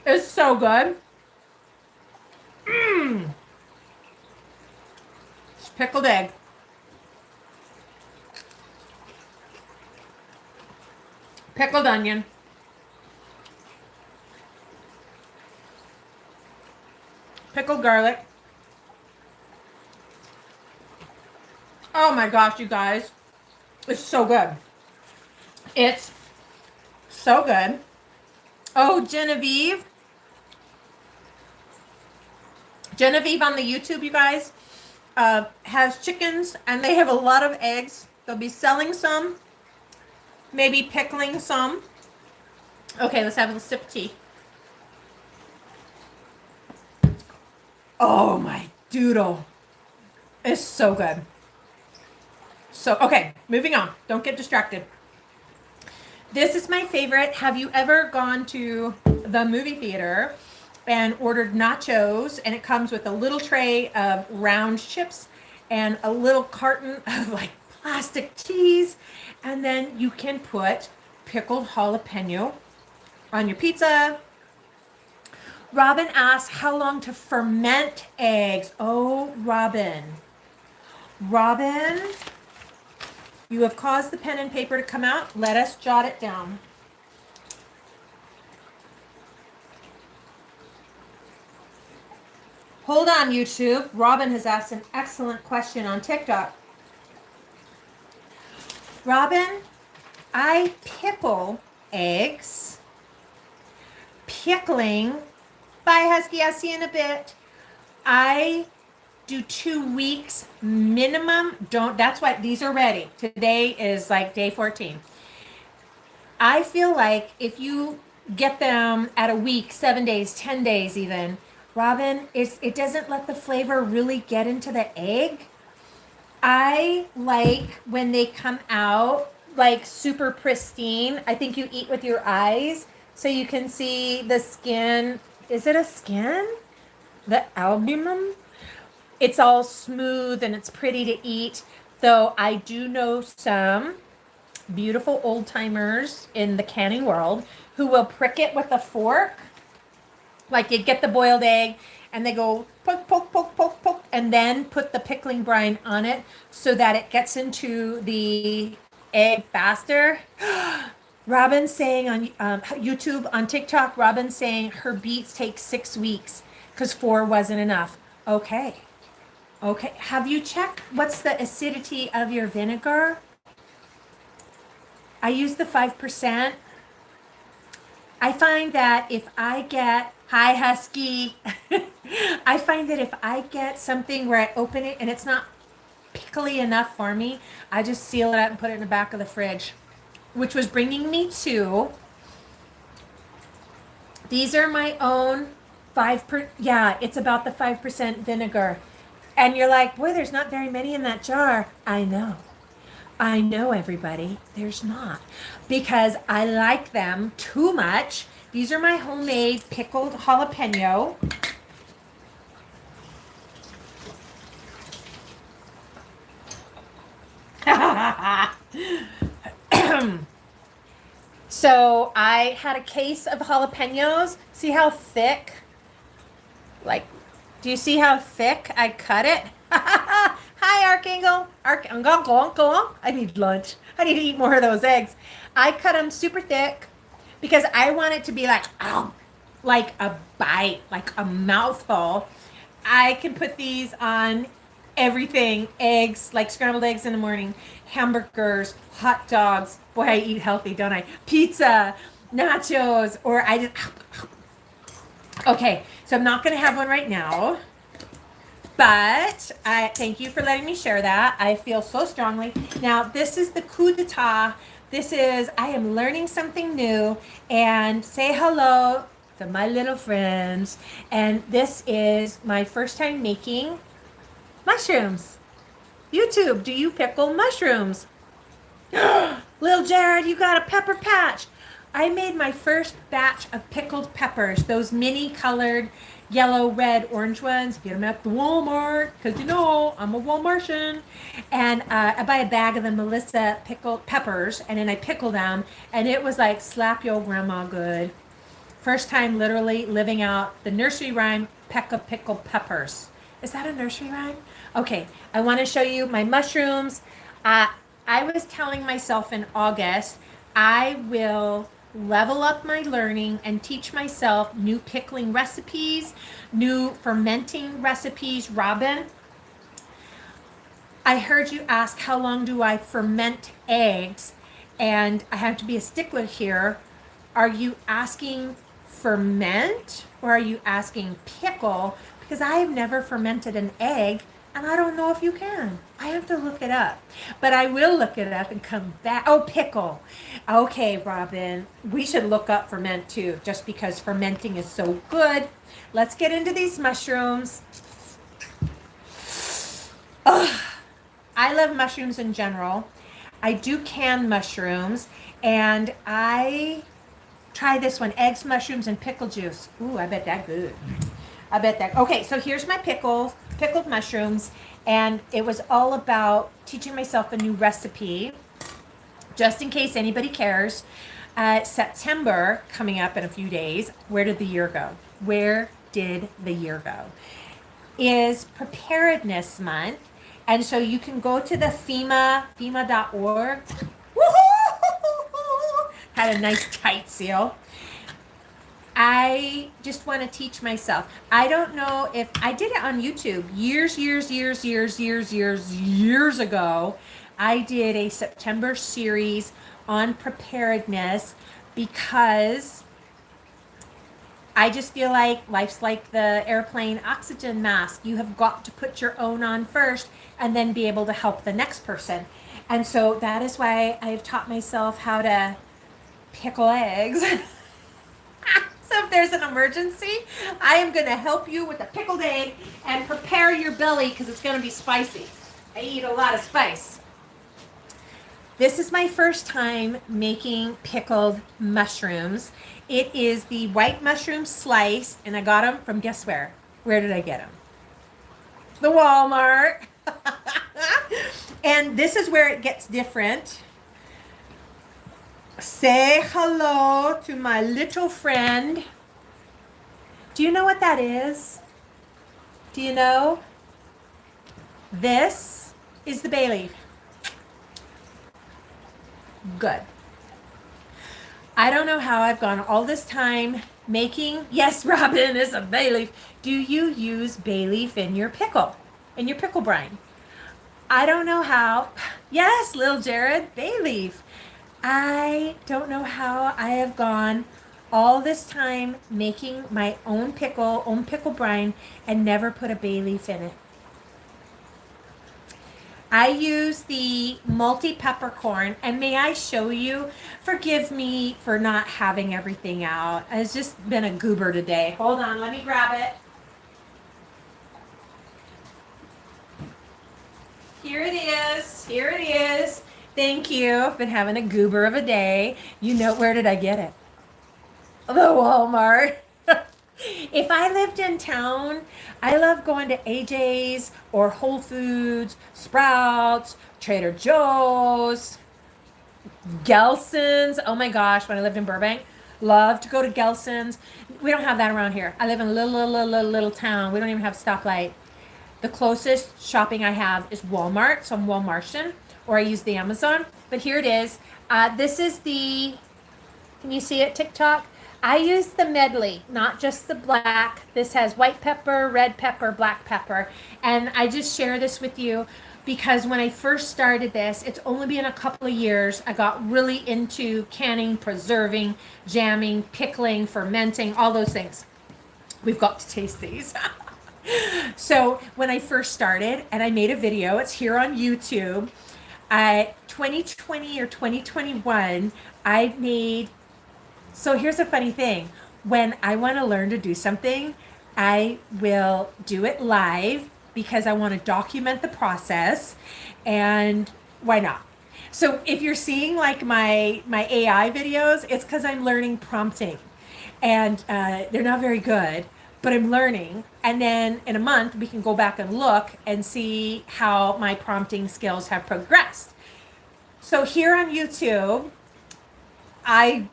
Speaker 1: It's so good. It's pickled egg. Pickled onion. Pickled garlic. Oh my gosh, you guys. It's so good. It's so good. Oh, Genevieve. Genevieve on the YouTube, you guys, has chickens and they have a lot of eggs. They'll be selling some maybe pickling some. Okay, let's have a sip of tea. Oh my doodle. It's so good. So, okay, moving on. Don't get distracted. This is my favorite. Have you ever gone to the movie theater and ordered nachos, and it comes with a little tray of round chips and a little carton of like plastic cheese, and then you can put pickled jalapeno on your pizza. Robin asks how long to ferment eggs. Oh, Robin. Robin, you have caused the pen and paper to come out. Let us jot it down. Hold on, YouTube. Robin has asked an excellent question on TikTok. Robin, I pickle eggs. Pickling. Bye, Husky. I'll see you in a bit. I do 2 weeks minimum. That's why these are ready. Today is like day 14. I feel like if you get them at a week, 7 days, 10 days even, Robin, it doesn't let the flavor really get into the egg. I like when they come out like super pristine. I think you eat with your eyes so you can see the skin. Is it a skin? The albumin? It's all smooth and it's pretty to eat. Though I do know some beautiful old timers in the canning world who will prick it with a fork. Like you get the boiled egg and they go poke, poke, poke, poke, poke, and then put the pickling brine on it so that it gets into the egg faster. Robin saying on YouTube, on TikTok, Robin saying her beets take 6 weeks because 4 wasn't enough. Okay. Okay. Have you checked what's the acidity of your vinegar? I use the 5%. I find that if I get, hi Husky, I find that if I get something where I open it and it's not pickly enough for me, I just seal it out and put it in the back of the fridge. Which was bringing me to, these are my own 5%, yeah, it's about the 5% vinegar. And you're like, boy, there's not very many in that jar. I know everybody, there's not. Because I like them too much. These are my homemade pickled jalapeno. So I had a case of jalapenos. See how thick? Like, do you see how thick I cut it? Hi, Archangel. Archangel. I need lunch. I need to eat more of those eggs. I cut them super thick because I want it to be like a bite, like a mouthful. I can put these on everything, eggs, like scrambled eggs in the morning, hamburgers, hot dogs. Boy, I eat healthy, don't I? Pizza, nachos, or I just... Okay, so I'm not going to have one right now, but I thank you for letting me share that. I feel so strongly. Now, this is the coup d'etat. This is, I am learning something new, and say hello to my little friends. And this is my first time making mushrooms. YouTube, do you pickle mushrooms? Little Jared, you got a pepper patch. I made my first batch of pickled peppers, those mini colored yellow, red, orange ones. Get them at the Walmart, because you know I'm a Walmartian. And I buy a bag of the Melissa pickled peppers, and then I pickle them, and it was like slap your grandma good. First time literally living out the nursery rhyme, peck of pickled peppers. Is that a nursery rhyme? Okay, I want to show you my mushrooms. I was telling myself in August, I will level up my learning and teach myself new pickling recipes, new fermenting recipes. Robin, I heard you ask how long do I ferment eggs, and I have to be a stickler here. Are you asking ferment or are you asking pickle? Because I have never fermented an egg. And I don't know if you can. I have to look it up. But I will look it up and come back. Oh, pickle. Okay, Robin. We should look up ferment too, just because fermenting is so good. Let's get into these mushrooms. Ugh. I love mushrooms in general. I do canned mushrooms, and I try this one, eggs, mushrooms, and pickle juice. Ooh, I bet that good. I bet that. Okay, so here's my pickled mushrooms, and it was all about teaching myself a new recipe, just in case anybody cares. September coming up in a few days. Where did the year go? Where did the year go? Is Preparedness Month. And so you can go to the FEMA.org. Woohoo! Had a nice tight seal. I just want to teach myself. I don't know if I did it on YouTube years ago. I did a September series on preparedness because I just feel like life's like the airplane oxygen mask. You have got to put your own on first and then be able to help the next person. And so that is why I've taught myself how to pickle eggs. So if there's an emergency, I am going to help you with a pickled egg and prepare your belly because it's going to be spicy. I eat a lot of spice. This is my first time making pickled mushrooms. It is the white mushroom slice, and I got them from, guess where? Where did I get them? The Walmart. And this is where it gets different. Say hello to my little friend. Do you know what that is? Do you know? This is the bay leaf. Good. I don't know how I've gone all this time making, yes, Robin, is a bay leaf. Do you use bay leaf in your pickle brine? I don't know how. Yes, little Jared, bay leaf. I don't know how I have gone all this time making my own pickle brine and never put a bay leaf in it. I use the multi-peppercorn, and may I show you, forgive me for not having everything out. It's just been a goober today. Hold on, let me grab it. Here it is. Thank you. I've been having a goober of a day. You know, where did I get it? The Walmart. If I lived in town, I love going to AJ's or Whole Foods, Sprouts, Trader Joe's, Gelson's. Oh my gosh, when I lived in Burbank, loved to go to Gelson's. We don't have that around here. I live in a little town. We don't even have stoplight. The closest shopping I have is Walmart, so I'm Walmartian, or I use the Amazon. But here it is. This is the, can you see it, TikTok? I use the medley, not just the black. This has white pepper, red pepper, black pepper. And I just share this with you because when I first started this, it's only been a couple of years. I got really into canning, preserving, jamming, pickling, fermenting, all those things. We've got to taste these. So when I first started and I made a video, it's here on YouTube. 2020 or 2021, I made, so here's a funny thing. When I want to learn to do something, I will do it live because I want to document the process, and why not? So if you're seeing like my AI videos, it's because I'm learning prompting, and they're not very good, but I'm learning. And then in a month, we can go back and look and see how my prompting skills have progressed. So here on YouTube, I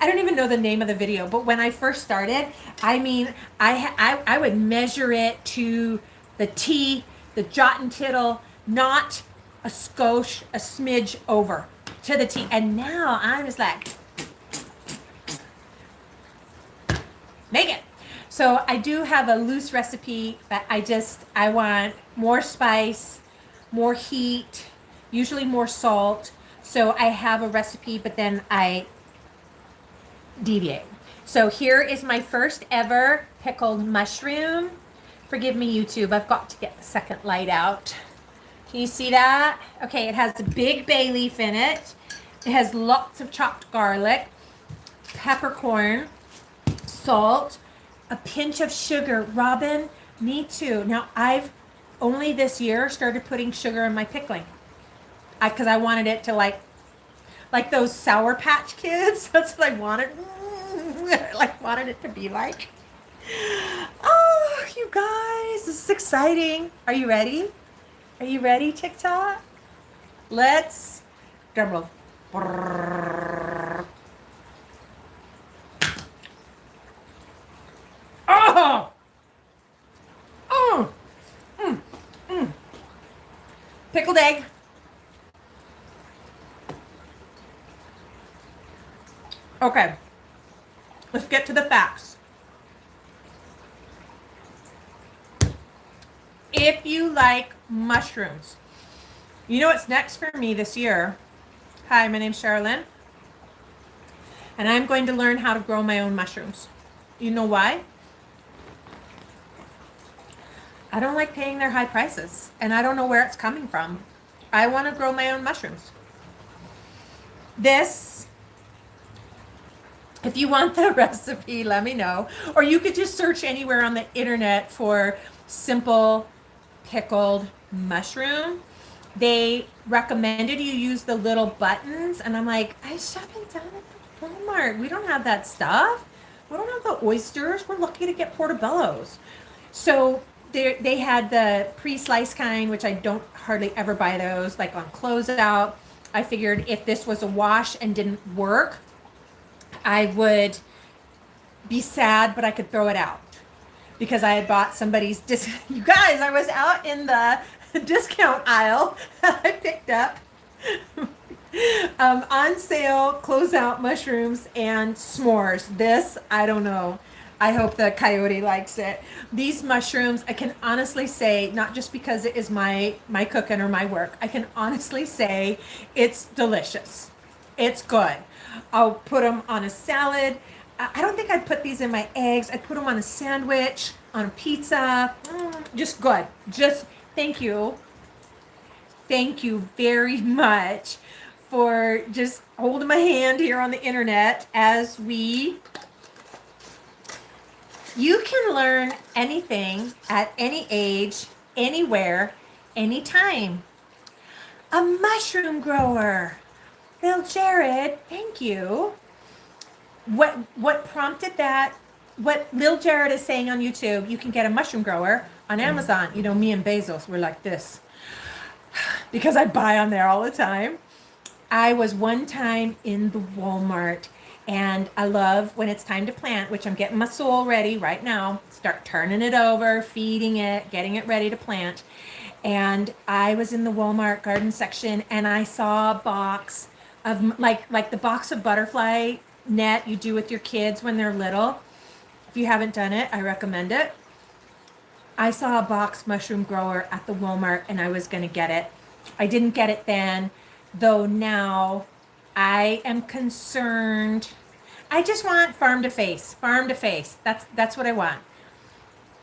Speaker 1: don't even know the name of the video, but when I first started, I mean, I would measure it to the T, the jot and tittle, not a skosh, a smidge over to the T. And now I'm just like, make it. So I do have a loose recipe, but I want more spice, more heat, usually more salt. So I have a recipe, but then I deviate. So here is my first ever pickled mushroom Forgive me, YouTube. I've got to get the second light out. Can you see that? Okay, it has a big bay leaf in it. It has lots of chopped garlic, peppercorn, salt, a pinch of sugar. Robin, me too. Now, I've only this year started putting sugar in my pickling. Because I wanted it to like those Sour Patch Kids. That's what I wanted. Wanted it to be like. Oh, you guys, this is exciting. Are you ready? Are you ready, TikTok? Let's drum roll. Oh! Oh! Pickled egg. Okay. Let's get to the facts. If you like mushrooms, you know what's next for me this year? Hi, my name's Sherilyn, and I'm going to learn how to grow my own mushrooms. You know why? I don't like paying their high prices, and I don't know where it's coming from. I want to grow my own mushrooms. This, if you want the recipe, let me know. Or you could just search anywhere on the internet for simple pickled mushroom. They recommended you use the little buttons, and I'm like, I haven't done it at Walmart. We don't have that stuff. We don't have the oysters. We're lucky to get portobellos. So they had the pre-sliced kind, which I don't hardly ever buy those, like on closeout. I figured if this was a wash and didn't work, I would be sad, but I could throw it out. Because I had bought somebody's you guys, I was out in the discount aisle. I picked up on sale closeout mushrooms and s'mores. This, I don't know. I hope the coyote likes it. These mushrooms, I can honestly say, not just because it is my cooking or my work, I can honestly say it's delicious. It's good. I'll put them on a salad. I don't think I'd put these in my eggs. I'd put them on a sandwich, on a pizza. Just good. Just thank you. Thank you very much for just holding my hand here on the internet as you can learn anything at any age, anywhere, anytime. A mushroom grower. Bill Jared, thank you. What prompted that? What Lil Jared is saying on YouTube, you can get a mushroom grower on Amazon. You know, me and Bezos were like this because I buy on there all the time. I was one time in the Walmart, and I love when it's time to plant, which I'm getting my soil ready right now. Start turning it over, feeding it, getting it ready to plant. And I was in the Walmart garden section, and I saw a box of like the box of butterfly net you do with your kids when they're little. If you haven't done it, I recommend it. I saw a box mushroom grower at the Walmart, and I was going to get it. I didn't get it then, though now I am concerned. I just want farm to face. That's what I want.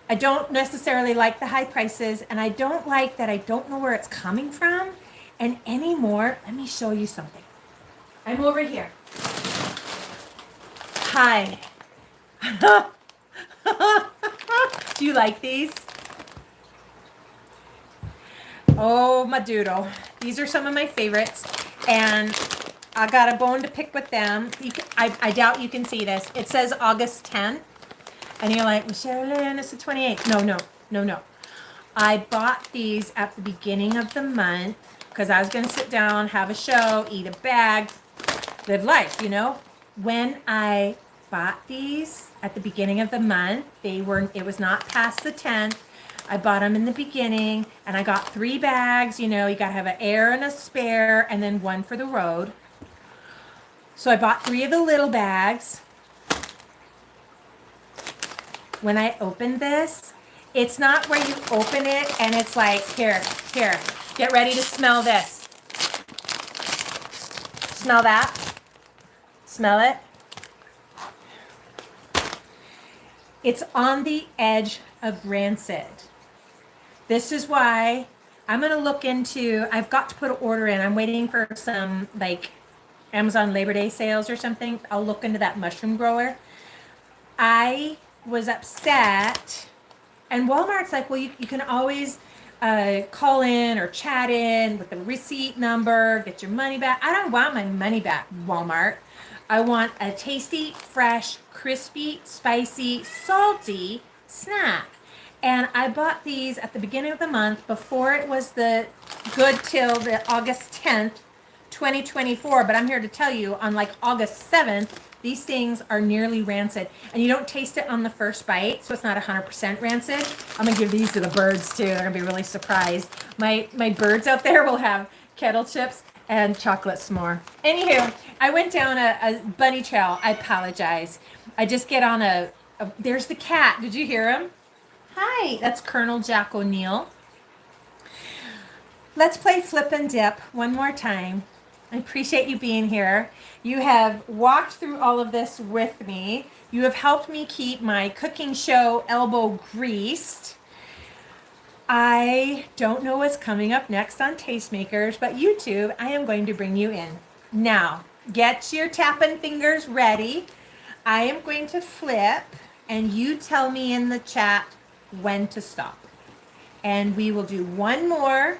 Speaker 1: I don't necessarily like the high prices, and I don't like that I don't know where it's coming from. And anymore, let me show you something. I'm over here. Hi. Do you like these? Oh, my doodle. These are some of my favorites, and I got a bone to pick with them. I doubt you can see this. It says August 10th, and you're like, Sherilyn, it's the 28th. No. I bought these at the beginning of the month because I was going to sit down, have a show, eat a bag, live life, you know. When I bought these at the beginning of the month, it was not past the 10th. I bought them in the beginning, and I got 3 bags. You know, you got to have an air and a spare, and then one for the road. So I bought 3 of the little bags. When I opened this, it's not where you open it and it's like, here, get ready to smell this. Smell that? Smell it? It's on the edge of rancid. This is why I'm going to look into, I've got to put an order in. I'm waiting for some like Amazon Labor Day sales or something. I'll look into that mushroom grower. I was upset, and Walmart's like, well, you can always call in or chat in with the receipt number, get your money back. I don't want my money back, Walmart. I want a tasty, fresh, crispy, spicy, salty snack. And I bought these at the beginning of the month before it was the good till the August 10th, 2024. But I'm here to tell you on like August 7th, these things are nearly rancid. And you don't taste it on the first bite, so it's not 100% rancid. I'm going to give these to the birds too. They're going to be really surprised. My birds out there will have kettle chips and chocolate s'more. Anywho, I went down a bunny trail. I apologize. I just get on there's the cat. Did you hear him? Hi, that's Colonel Jack O'Neill. Let's play Flip and Dip one more time. I appreciate you being here. You have walked through all of this with me. You have helped me keep my cooking show elbow greased. I don't know what's coming up next on Tastemakers, but YouTube, I am going to bring you in. Now, get your tapping fingers ready. I am going to flip, and you tell me in the chat when to stop. And we will do one more,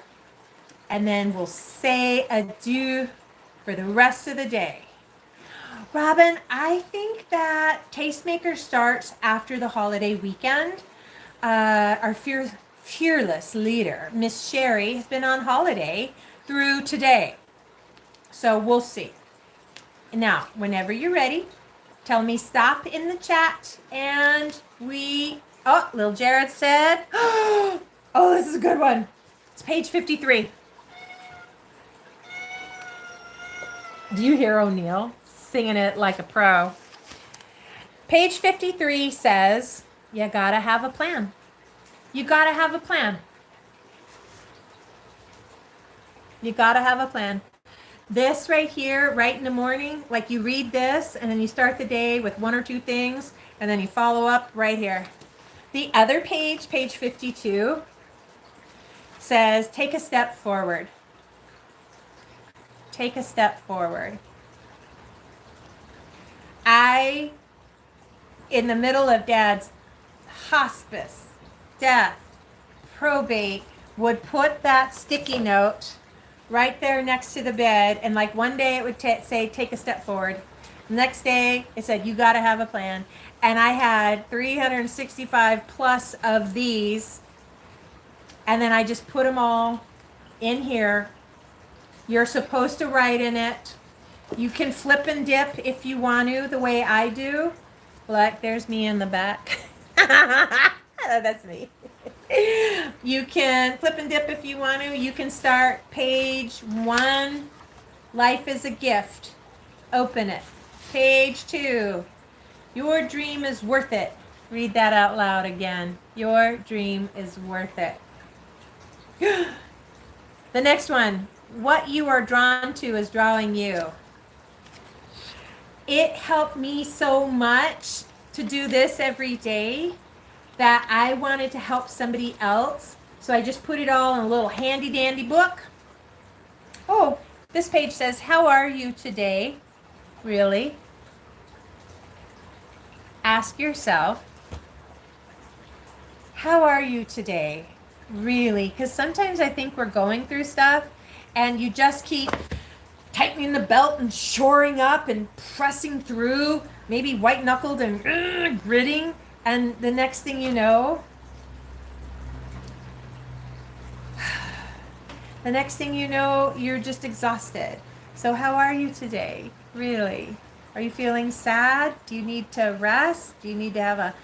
Speaker 1: and then we'll say adieu for the rest of the day. Robin, I think that Tastemaker starts after the holiday weekend. Our fearless leader, Miss Sherry, has been on holiday through today. So we'll see. Now, whenever you're ready, tell me stop in the chat, and oh, little Jared said, oh, this is a good one. It's page 53. Do you hear O'Neill singing it like a pro? Page 53 says, you gotta have a plan. You gotta have a plan. You gotta have a plan. This right here, right in the morning, like you read this and then you start the day with one or two things and then you follow up right here. The other page, page 52, says take a step forward. Take a step forward. In the middle of Dad's hospice, death, probate, would put that sticky note right there next to the bed, and like one day it would say take a step forward. The next day it said you got to have a plan. And I had 365 plus of these, and then I just put them all in here. You're supposed to write in it. You can flip and dip if you want to, the way I do. Look, there's me in the back. That's me. You can flip and dip if you want to. You can start page 1. Life is a gift. Open it. Page 2. Your dream is worth it. Read that out loud again. Your dream is worth it. The next one. What you are drawn to is drawing you. It helped me so much to do this every day that I wanted to help somebody else. So I just put it all in a little handy dandy book. Oh, this page says, how are you today? Really? Ask yourself, how are you today? Really? Because sometimes I think we're going through stuff and you just keep tightening the belt and shoring up and pressing through, maybe white-knuckled and gritting, and the next thing you know, you're just exhausted. So how are you today? Really? Are you feeling sad? Do you need to rest? Do you need to have a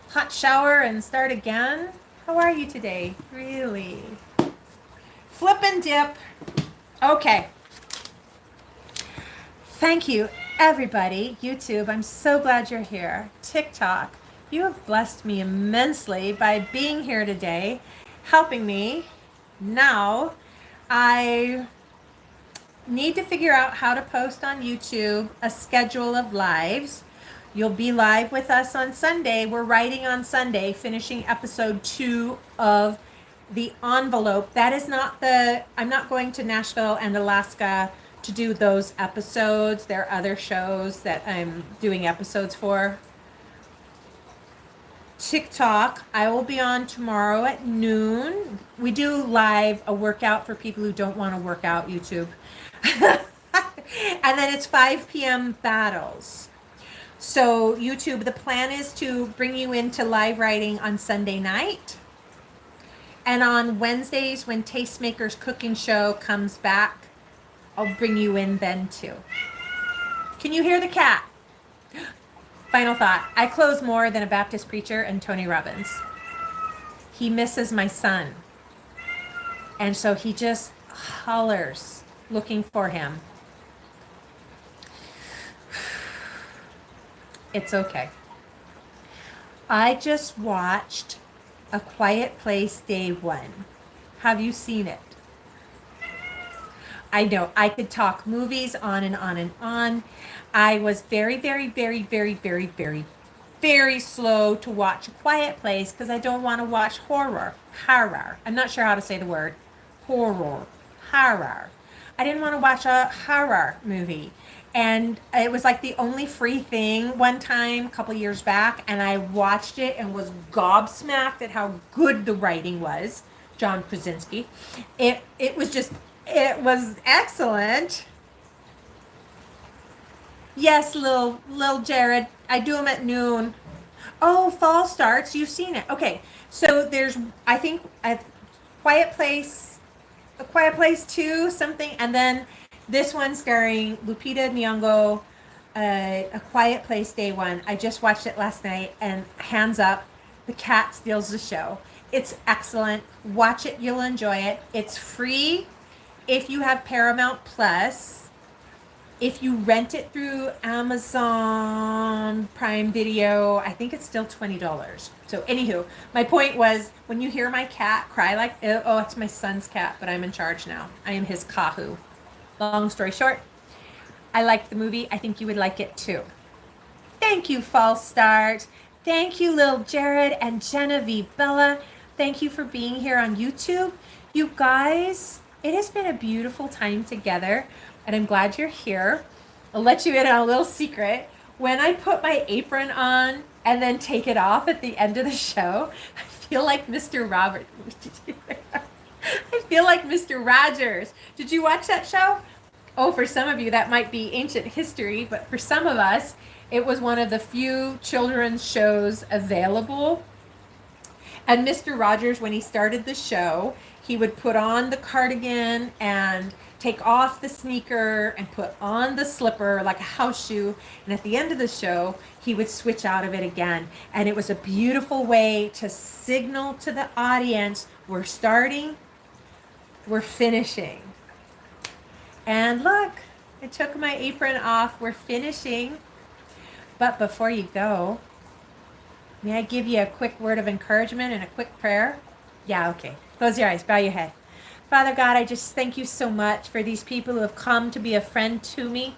Speaker 1: hot shower and start again? How are you today? Really? Flip and dip. Okay. Thank you, everybody. YouTube, I'm so glad you're here. TikTok, you have blessed me immensely by being here today, helping me. Now, I need to figure out how to post on YouTube a schedule of lives. You'll be live with us on Sunday. We're writing on Sunday, finishing episode 2 of The Envelope. That is not I'm not going to Nashville and Alaska to do those episodes. There are other shows that I'm doing episodes for. TikTok, I will be on tomorrow at noon. We do live a workout for people who don't want to work out, YouTube. And then it's 5 p.m. battles. So YouTube, the plan is to bring you into live writing on Sunday night. And on Wednesdays, when Tastemaker's cooking show comes back, I'll bring you in then too. Can you hear the cat? Final thought. I close more than a Baptist preacher and Tony Robbins. He misses my son. And so he just hollers looking for him. It's okay. I just watched A Quiet Place Day 1. Have you seen it? I know I could talk movies on and on and on. I was very, very, very, very, very, very, very slow to watch A Quiet Place because I don't want to watch horror. I'm not sure how to say the word. Horror. I didn't want to watch a horror movie. And it was like the only free thing one time a couple years back, and I watched it and was gobsmacked at how good the writing was. John Krasinski. It was excellent. Yes, little Jared. I do them at noon. Oh, fall starts. You've seen it. Okay, so there's I think a Quiet Place 2 something, and then this one starring Lupita Nyong'o, A Quiet Place Day 1. I just watched it last night, and hands up, the cat steals the show. It's excellent. Watch it. You'll enjoy it. It's free if you have Paramount Plus. If you rent it through Amazon Prime Video, I think it's still $20. So anywho, my point was, when you hear my cat cry like, oh, it's my son's cat, but I'm in charge now. I am his kahoo. Long story short, I liked the movie. I think you would like it too. Thank you, False Start. Thank you, Lil Jared and Genevieve Bella. Thank you for being here on YouTube. You guys, it has been a beautiful time together, and I'm glad you're here. I'll let you in on a little secret. When I put my apron on and then take it off at the end of the show, I feel like Mr. Robert. I feel like Mr. Rogers. Did you watch that show? Oh, for some of you, that might be ancient history, but for some of us, it was one of the few children's shows available. And Mr. Rogers, when he started the show, he would put on the cardigan and take off the sneaker and put on the slipper like a house shoe. And at the end of the show, he would switch out of it again. And it was a beautiful way to signal to the audience, we're starting, we're finishing. And look, I took my apron off. We're finishing. But before you go, may I give you a quick word of encouragement and a quick prayer? Yeah, okay. Close your eyes, bow your head. Father God, I just thank you so much for these people who have come to be a friend to me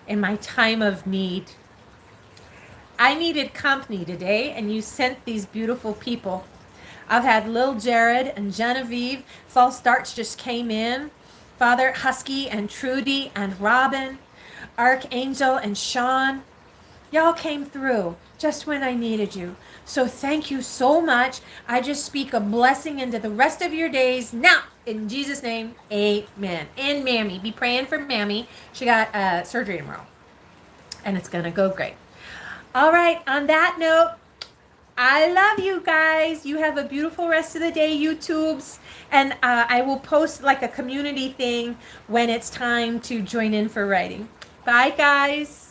Speaker 1: in my time of need. I needed company today, and you sent these beautiful people. I've had Lil Jared and Genevieve. False Starts just came in. Father Husky and Trudy and Robin, Archangel and Sean. Y'all came through just when I needed you. So thank you so much. I just speak a blessing into the rest of your days now. In Jesus' name, amen. And Mammy, be praying for Mammy. She got surgery tomorrow. And it's going to go great. All right, on that note, I love you guys. You have a beautiful rest of the day, YouTubes. And I will post like a community thing when it's time to join in for writing. Bye, guys.